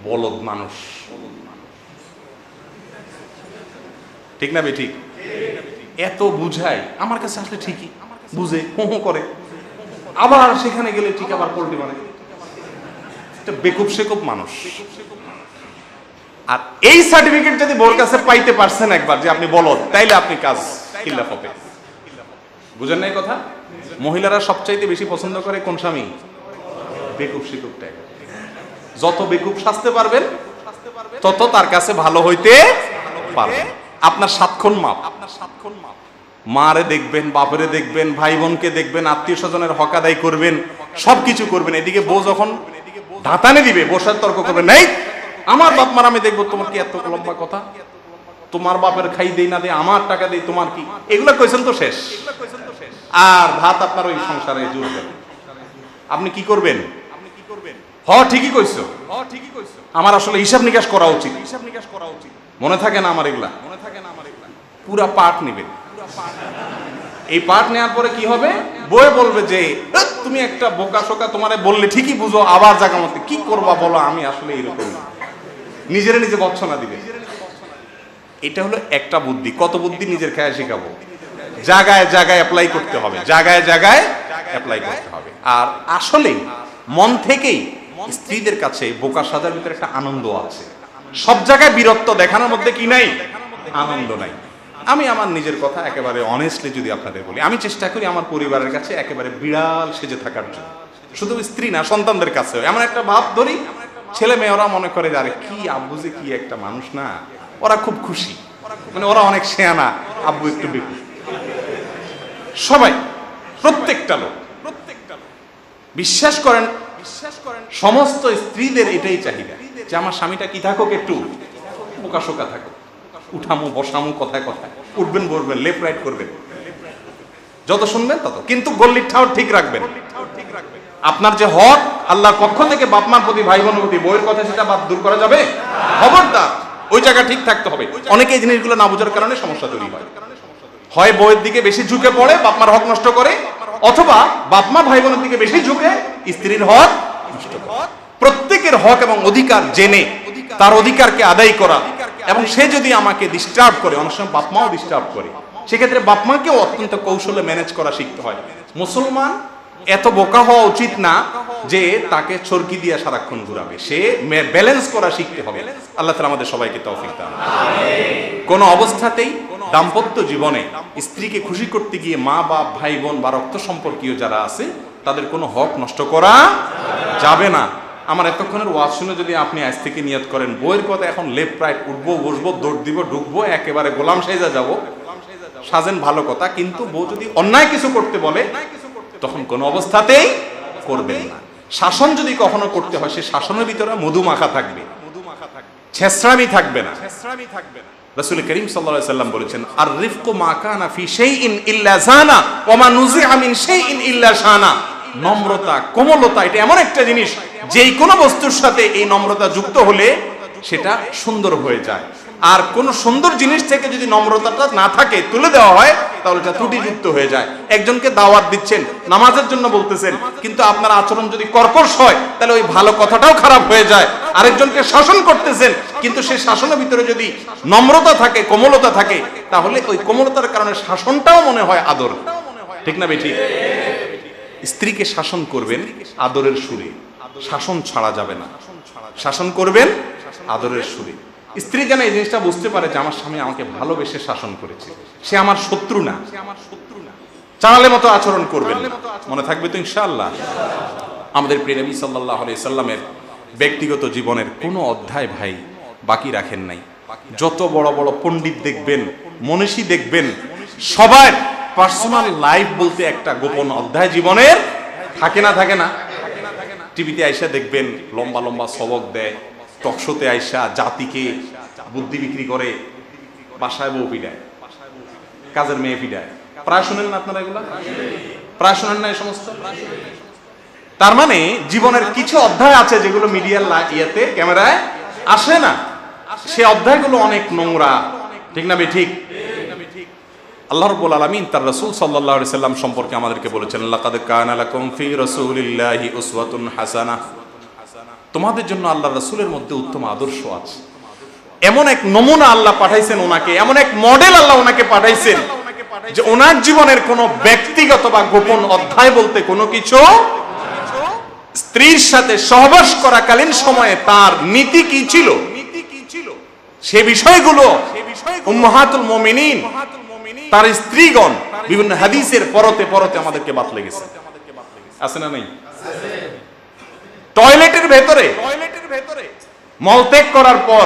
বলদ মানুষ, ঠিক না বে ঠিক? এত বুঝাই, আমার কাছে আসলে ঠিকই বুঝে হো হো করে, আবার সেখানে গেলে ঠিক আবার পোল্ট্রি মানে বেকুব সেকুব মানুষ। আর এই সার্টিফিকেট যদি বোর কাছে পাইতে পারছেন একবার যে আপনি বলদ, তাইলে আপনি কাজ খিলাফ হবে। বুঝেন নাই কথা? মহিলারা সবচাইতে বেশি পছন্দ করে কোন স্বামী? বেকুব সেকুবটাই। যত বেকুব সাজতে পারবেন তত তার কাছে ভালো হইতে পারবেন। আপনার সাতক্ষণ মাপ, মারে দেখবেন, বাপরে দেখবেন, ভাই বোনকে দেখবেন, আত্মীয় স্বজনের হক আদায় করবেন, সবকিছু করবেন। এদিকে বউ যখন ধাতানে দিবে, বসার তর্ক করবেন, এই আমার বাপ মার আমি দেখবো, তোমার কি এত লম্বা কথা, তোমার বাপের খাই দেই না দেই, আমার টাকা দেই, তোমার কি, এগুলা কইছেন তো শেষ। আর ভাত আপনার ওই সংসারে জুড়বেন। আপনি কি করবেন? ঠিকই কইছো, আমার আসলে হিসাব নিকাশ করা উচিত, মনে থাকে না আমার এগুলা, পুরা পাঠ নিবেন। এই পাঠ নেওয়ার পরে কি হবে? বয়ে বলবে যে তুমি একটা বোকা শোকা, তোমারে বললে ঠিকই বুঝো, আবার জায়গা মতো কি করবা বলো, আমি আসলে এরকম, নিজের নিজে বচ্ছনা দিবে। এটা হলো একটা বুদ্ধি। কত বুদ্ধি নিজের খেয়াল শিখাবো? জায়গায় জায়গায় অ্যাপ্লাই করতে হবে, জায়গায় জায়গায় অ্যাপ্লাই করতে হবে। আর আসলে মন থেকেই স্ত্রীদের কাছে বোকা সাজার ভিতরে একটা আনন্দ আছে। সব জায়গায় বীরত্ব দেখানোর মধ্যে কি নাই? আনন্দ নাই। আমি আমার নিজের কথা একেবারে অনেস্টলি যদি আপনাদের বলি, আমি চেষ্টা করি আমার পরিবারের কাছে একেবারে বিড়াল সেজে থাকার জন্য। শুধু স্ত্রী না, সন্তানদের কাছে এমন একটা ভাব ধরি, ছেলে মেয়ে ওরা মনে করে আরে কি আব্বু যে কি একটা মানুষ না, ওরা খুব খুশি, মানে ওরা অনেক শেয়ানা, আব্বু একটু বেশি। সবাই, প্রত্যেকটা লোক বিশ্বাস করেন, সমস্ত স্ত্রীদের এটাই চাহিদা যে আমার স্বামীটা কি থাকুক, একটু বোকাশোকা থাকুক, উঠামু বসামু, কথায় কথায় উঠবেন বলবেন, লেফট রাইট করবেন, যত শুনবেন তত, কিন্তু গল্লির ঠাও ঠিক রাখবেন। আপনার যে হক আল্লাহর পক্ষ থেকে বাপমার প্রতি, ভাই বোনের প্রতি, বইয়ের কথা, সেটা বাদ দূর করা যাবে? খবরদার, ওই জায়গা ঠিক থাকতে হবে। অনেকে এই জিনিসগুলো না বোঝার কারণে সমস্যা তৈরি হয়। হয় বইয়ের দিকে বেশি ঝুঁকে পড়ে, বাপমার হক নষ্ট করে, অথবা বাপমা ভাই বোনের দিকে বেশি ঝুঁকে স্ত্রীর হক নষ্ট করে। প্রত্যেকের হক এবং অধিকার জেনে তার অধিকারকে আদায় করা, এবং সে যদি আমাকে ডিস্টার্ব করে, অনেক সময় বাপমাও ডিস্টার্ব করে, সেক্ষেত্রে বাপমাকেও অত্যন্ত কৌশলে ম্যানেজ করা শিখতে হয়। মুসলমান এত বোকা হওয়া উচিত না যে তাকে চরকি দিয়ে সারাক্ষণ ঘুরাবে, সে ব্যালেন্স করা শিখতে হবে। আল্লাহ তাআলা আমাদের সবাইকে তৌফিক দান। কোন অবস্থাতেই দাম্পত্য জীবনে স্ত্রীকে খুশি করতে গিয়ে মা বাপ, ভাই বোন বা রক্ত সম্পর্কীয় যারা আছে তাদের কোনো হক নষ্ট করা যাবে না। আমার এতক্ষণের ওয়াজ শুনে যদি আপনি আজ থেকে নিয়ত করেন, বইয়ের কথা এখন লেফট রাইট, উঠবো বসবো, দৌড় দিব, ঢুকবো, একেবারে গোলাম সাইজা যাব, সাজেন ভালো কথা, কিন্তু বউ যদি অন্যায় কিছু করতে বলে তখন কোনো অবস্থাতেই করবেন না। শাসন যদি কখনো করতে হয়, সে শাসনের ভিতরে মধু মাখা থাকবে, ছেঁচড়ামি থাকবে না। রাসূল করিম সাল্লাল্লাহু আলাইহি সাল্লাম বলেছেন, আর রিফকু মা কানা ফি শাইইন ইল্লা জানা ওয়া মা নুজিআ মিন শাইইন ইল্লা শানা। নম্রতা, কোমলতা, এটা এমন একটা জিনিস যেই কোনো বস্তুর সাথে এই নম্রতা যুক্ত হলে সেটা সুন্দর হয়ে যায়। আর কোন সুন্দর জিনিস থেকে যদি নম্রতাটা না থাকে, তুলে দেওয়া হয়, তাহলে এটা ত্রুটিযুক্ত হয়ে যায়। একজনকে দাওয়াত দিচ্ছেন, নামাজের জন্য বলতেছেন, কিন্তু আপনার আচরণ যদি কর্কশ হয়, তাহলে ওই ভালো কথাটাও খারাপ হয়ে যায়। আরেকজনকে শাসন করতেছেন, কিন্তু সেই শাসনের ভিতরে যদি নম্রতা থাকে, কোমলতা থাকে, তাহলে ওই কোমলতার কারণে শাসনটাও মনে হয় আদর। ঠিক না বেঠিক? স্ত্রীকে শাসন করবেন আদরের সুরে, শাসন ছাড়া যাবে না। শাসন করবেন আদরের সুরে। স্ত্রী যেন এই জিনিসটা বুঝতে পারে যে আমার স্বামী আমাকে ভালোবেসে শাসন করেছে, সে আমার শত্রু না, চালালে মতো আচরণ করবেন না। মনে থাকবে তো ইনশাআল্লাহ? আমাদের প্রিয় নবী সাল্লাল্লাহু আলাইহি সাল্লামের ব্যক্তিগত জীবনের কোনো অধ্যায় ভাই বাকি রাখেন নাই। যত বড় বড় পণ্ডিত দেখবেন, মনীষী দেখবেন, সবার পার্সোনাল লাইফ বলতে একটা গোপন অধ্যায় জীবনের থাকে না? থাকে না? টিভিতে আইসা দেখবেন লম্বা লম্বা সবক দেয়, টকশোতে আইসা জাতিকে বুদ্ধি বিক্রি করে, বাসায় বউ পিডায়, কাজের মেয়ে পিডায়। প্রায় শোনেন না আপনারা এগুলা? প্রায় শোনেন না এই সমস্ত? তার মানে জীবনের কিছু অধ্যায় আছে যেগুলো মিডিয়ার ইয়েতে ক্যামেরায় আসে না, সে অধ্যায়গুলো অনেক নোংরা, ঠিক না ঠিক? আল্লাহ রাব্বুল আলামিন তার রাসূল সাল্লাল্লাহু আলাইহি সাল্লাম সম্পর্কে আমাদেরকে বলেছেন, লাকাদ কানা লাকুম ফি রাসূলিল্লাহি উসওয়াতুন হাসানাহ, তোমাদের জন্য আল্লাহর রাসূলের মধ্যে উত্তম আদর্শ আছে। এমন এক নমুনা আল্লাহ পাঠাইছেন ওনাকে, এমন এক মডেল আল্লাহ ওনাকে পাঠাইছেন যে ওনার জীবনের কোনো ব্যক্তিগত বা গোপন অধ্যায় বলতে কোনো কিছু, স্ত্রীর সাথে সহবাস করাকালীন সময়ে তার নীতি কি ছিল, সে বিষয়গুলো উম্মাহাতুল মুমিনিন তার স্ত্রীগণ বিভিন্ন হাদিসের পরতে পরতে আমাদেরকে বাতলে গেছে। আছে না নাই? টয়লেটের ভেতরে মলত্যাগ করার পর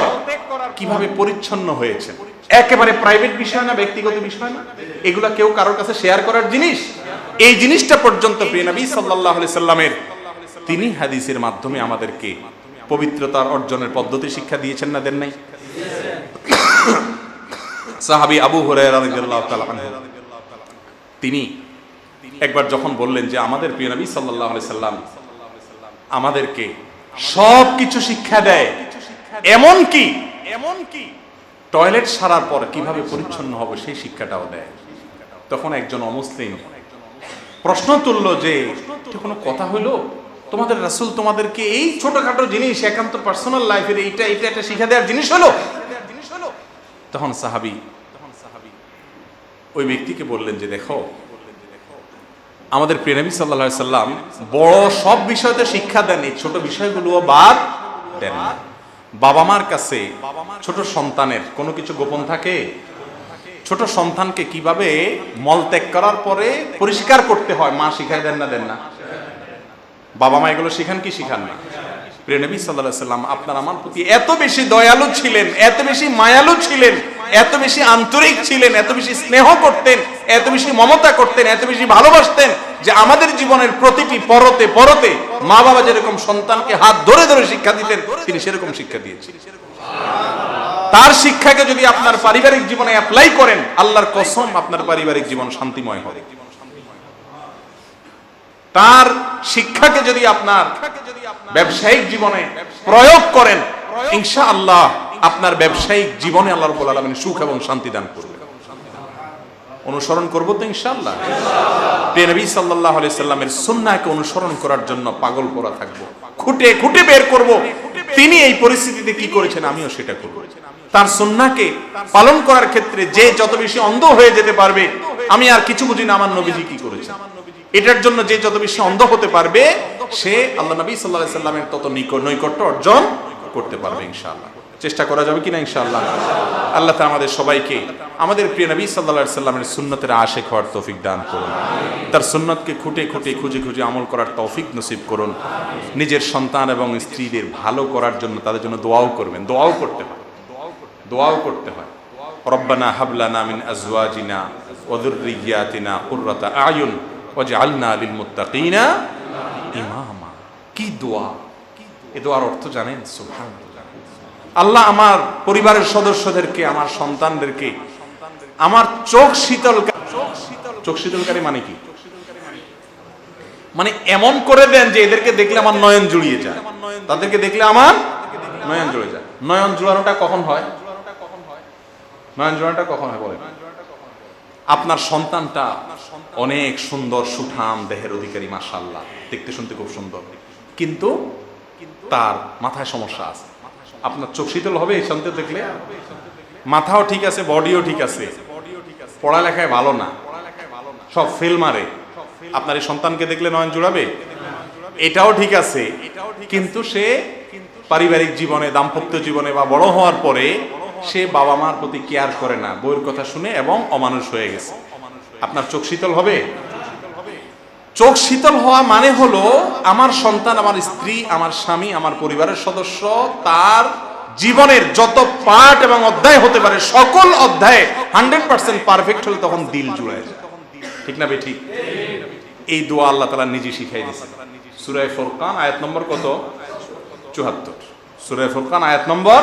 কিভাবে পরিচ্ছন্ন হয়েছে, একেবারে প্রাইভেট বিষয় না, ব্যক্তিগত বিষয় না, এগুলা কেউ কারোর কাছে শেয়ার করার জিনিস। এই জিনিসটা পর্যন্ত প্রিয় নবী সাল্লাল্লাহু আলাইহি সাল্লামের তিনি হাদিসের মাধ্যমে আমাদেরকে পবিত্রতার অর্জনের পদ্ধতি শিক্ষা দিয়েছেন না, দেন নাই? সাহাবী আবু হুরায়রা রাদিয়াল্লাহু তাআলা আনহু তিনি একবার যখন বললেন যে আমাদের প্রিয় নবী সাল্লাল্লাহু আলাইহি সাল্লাম আমাদেরকে সবকিছু শিক্ষা দেয়, এমনকি টয়লেট সারার পর কিভাবে পরিচ্ছন্ন হবে সেই শিক্ষাটাও দেয়। তখন একজন অমুসলিম প্রশ্ন তুলল যে এটা কোনো কথা হইল, তোমাদের রাসূল তোমাদেরকে এই ছোটখাটো জিনিস, একান্ত পার্সোনাল লাইফের এইটা একটা শিক্ষা দেওয়ার জিনিস হলো? তখন সাহাবী ওই ব্যক্তিকে বললেন যে দেখো, আমাদের প্রিয় নবী সাল্লাল্লাহু আলাইহি সাল্লাম বড় সব বিষয়তে শিক্ষা দেন, এই ছোট বিষয়গুলো বাদ দেন না। বাবা মার কাছে ছোট সন্তানের কোনো কিছু গোপন থাকে? ছোট সন্তানকে কিভাবে মল ত্যাগ করার পরে পরিষ্কার করতে হয় মা শিখাই দেন না? বাবা মা এগুলো শিখান কি শিখান না? প্রিয় নবী সাল্লাল্লাহু আলাইহি সাল্লাম আপনার আমার প্রতি এত বেশি দয়ালু ছিলেন, এত বেশি মায়ালু ছিলেন, এত বেশি আন্তরিক ছিলেন, এত বেশি স্নেহ করতেন, এত বেশি মমতা করতেন, এত বেশি ভালোবাসতেন যে আমাদের জীবনের প্রতিটি পরতে পরতে মা বাবা যেরকম সন্তানকে হাত ধরে ধরে শিক্ষা দিতেন, তিনি সেরকম শিক্ষা দিয়েছেন। তার শিক্ষাকে যদি আপনার পারিবারিক জীবনে অ্যাপ্লাই করেন, আল্লাহর কসম আপনার পারিবারিক জীবন শান্তিময় হবে। তার শিক্ষাকে যদি আপনার ব্যবসায়িক জীবনে প্রয়োগ করেন, ইনশাআল্লাহ আপনার ব্যবসায়িক জীবনে আল্লাহ রাব্বুল আলামিন সুখ এবং শান্তি দান করবেন। অনুসরণ করব তো ইনশাআল্লাহ। প্রিয় নবী সাল্লাল্লাহু আলাইহি সাল্লামের সুন্নাহকে অনুসরণ করার জন্য পাগল করা থাকবো, খুঁটে খুঁটে বের করব তিনি এই পরিস্থিতিতে কি করেছেন, আমিও সেটা করব। তার সুন্নাহকে পালন করার ক্ষেত্রে যে যত বেশি অন্ধ হয়ে যেতে পারবে, আমি আর কিছু বুঝি না আমার নবীজি কি করেছেন, এটার জন্য যে যত বেশি অন্ধ হতে পারবে, সে আল্লাহ নবী সাল্লাল্লাহু আলাইহি সাল্লামের তত নৈকট্য অর্জন করতে পারবে ইনশাআল্লাহ। চেষ্টা করা যাবে কিনা ইনশাআল্লাহ? আল্লাহ তাআলা আমাদের সবাইকে আমাদের প্রিয় নবী সাল্লাল্লাহু আলাইহি সাল্লামের সুন্নতের আশিক হওয়ার তৌফিক দান করুন। তার সুন্নতকে খুঁটে খুঁটে খুঁজে খুঁজে আমল করার তৌফিক নসিব করুন। নিজের সন্তান এবং স্ত্রীদের ভালো করার জন্য তাদের জন্য দোয়াও করবেন। দোয়াও করতে হয়। রব্বানা হাব লানা মিন আজওয়াজিনা ওয়া যুররিয়াতিনা কুররাতা আয়ুন ওয়াজআলনা লিল মুত্তাকিনা ইমামা। কি দোয়া! এই দোয়ার অর্থ জানেন? সুবহানাল্লাহ। আল্লাহ আমার পরিবারের সদস্যদেরকে, আমার সন্তানদেরকে আমার চোখ শীতলকারী মানে কি? মানে এমন করে দেন যে এদেরকে দেখলে আমার নয়ন জুড়িয়ে যায়, তাদেরকে দেখলে আমার নয়ন জুড়ে যায়। নয়ন জুড়ানোটা কখন হয়? বলেন? আপনার সন্তানটা অনেক সুন্দর সুঠাম দেহের অধিকারী, মাশাআল্লাহ, দেখতে শুনতে খুব সুন্দর, কিন্তু তার মাথায় সমস্যা আছে। আপনার চোখ শীতল হবে এই সন্তান দেখলে? মাথাও ঠিক আছে, বডিও ঠিক আছে, পড়ালেখায় ভালো না, সব ফেল মারে, আপনার এই সন্তানকে দেখলে নয়ন জুড়াবে? এটাও ঠিক আছে, কিন্তু সে পারিবারিক জীবনে, দাম্পত্য জীবনে বা বড় হওয়ার পরে সে বাবা মার প্রতি কেয়ার করে না, বউয়ের কথা শুনে এবং অমানুষ হয়ে গেছে। আপনার চোখ শীতল হবে? চোখ শীতল হওয়া মানে হলো আমার সন্তান, আমার স্ত্রী, আমার স্বামী, আমার পরিবারের সদস্য, তার জীবনের যত পার্ট এবং অধ্যায় হতে পারে সকল অধ্যায়ে 100% পারফেক্ট হলে তখন দিল জুড়ে যায়। ঠিক না বে ঠিক? এই দোয়া আল্লাহ তাআলা নিজে শিখাই দিয়েছেন। সূরা ফুরকান আয়াত নম্বর কত? 74। সূরা ফুরকান আয়াত নম্বর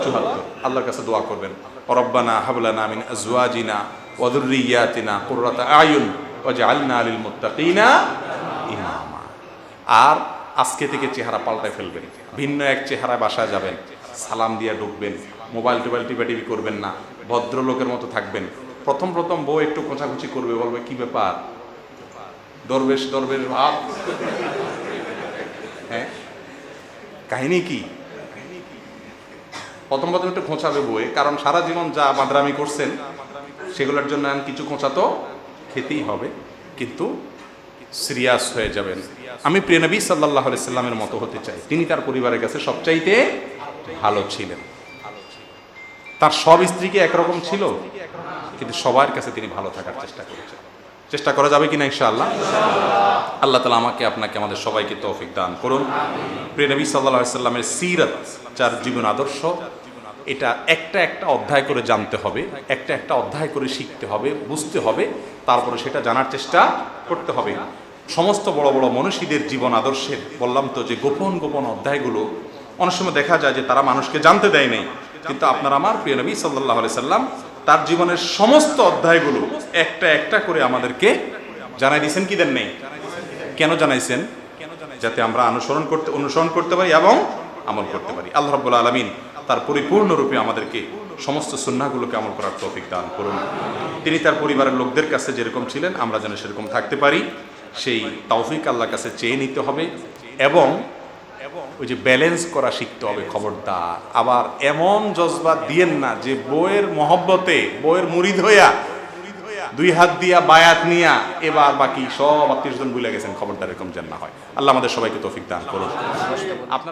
74। আল্লাহর কাছে দোয়া করবেন, রব্বানা হাব লানা মিন আজওয়াজিনা ওয়া যুররিয়াতিনা কুররাতা আয়ুন ওয়াজআলনা লিল মুত্তাকিনা ইমামা। আর আজকে থেকে চেহারা পাল্টায় ফেলবেন, ভিন্ন এক চেহারায় বাসায় যাবেন, সালাম দিয়ে ঢুকবেন, মোবাইল টোবাইল টিপাটিপি করবেন না, ভদ্রলোকের মতো থাকবেন। প্রথম প্রথম বউ একটু খোঁচাখুচি করবে, বলবে কি ব্যাপার দরবেশ দরবেশ ভাব, হ্যাঁ কাহিনী কি? প্রথম প্রথম একটু খোঁচাবে বউয়ে, কারণ সারা জীবন যা বাদরামি করছেন সেগুলোর জন্য কিছু খোঁচা তো খেতেই হবে, কিন্তু সিরিয়াস হয়ে যাবেন। আমি প্রিয় নবী সাল্লাল্লাহু আলাইহি সাল্লামের মতো হতে চাই। তিনি তার পরিবারের কাছে সবচাইতে ভালো ছিলেন। তার সব স্ত্রীকে একরকম ছিল, কিন্তু সবার কাছে তিনি ভালো থাকার চেষ্টা করেছেন। চেষ্টা করা যাবে কিনা ইনশাআল্লাহ? আল্লাহ তাআলা আমাকে আপনাকে আমাদের সবাইকে তৌফিক দান করুন। প্রিয় নবী সাল্লাল্লাহু আলাইহি সাল্লামের সিরাত, যার জীবন আদর্শ, এটা একটা একটা অধ্যায় করে জানতে হবে, একটা একটা অধ্যায় করে শিখতে হবে, বুঝতে হবে, তারপরে সেটা জানার চেষ্টা করতে হবে। সমস্ত বড় বড় মনীষীদের জীবন আদর্শের বললাম তো যে গোপন গোপন অধ্যায়গুলো অনেক সময় দেখা যায় যে তারা মানুষকে জানতে দেয় নাই, কিন্তু আপনার আমার প্রিয় নবী সাল্লাল্লাহু আলাইহি সাল্লাম তার জীবনের সমস্ত অধ্যায়গুলো একটা একটা করে আমাদেরকে জানাই দিয়েছেন। কি দেন নেই? কেন জানাইছেন? যাতে আমরা অনুসরণ করতে পারি এবং আমল করতে পারি। আল্লাহ রাব্বুল আলামিন তার পরিপূর্ণরূপে আমাদেরকে সমস্ত সুন্নাহগুলোকে আমল করার তৌফিক দান করুন। তিনি তার পরিবারের লোকদের কাছে যেরকম ছিলেন আমরা যেন সেরকম থাকতে পারি, সেই তৌফিক আল্লাহর কাছে চেয়ে নিতে হবে। এবং ওই যে ব্যালেন্স করা শিখতে হবে, খবরদার আবার এমন জজবা দিয়েন না যে বইয়ের মহব্বতে বইয়ের মুরিদ হইয়া দুই হাত দিয়া বায়াত নিয়া এবার বাকি সব আত্মীয়স্বজন ভুলে গেছেন, খবরদার এরকম যেন না হয়। আল্লাহ আমাদের সবাইকে তৌফিক দান করুন। আপনারা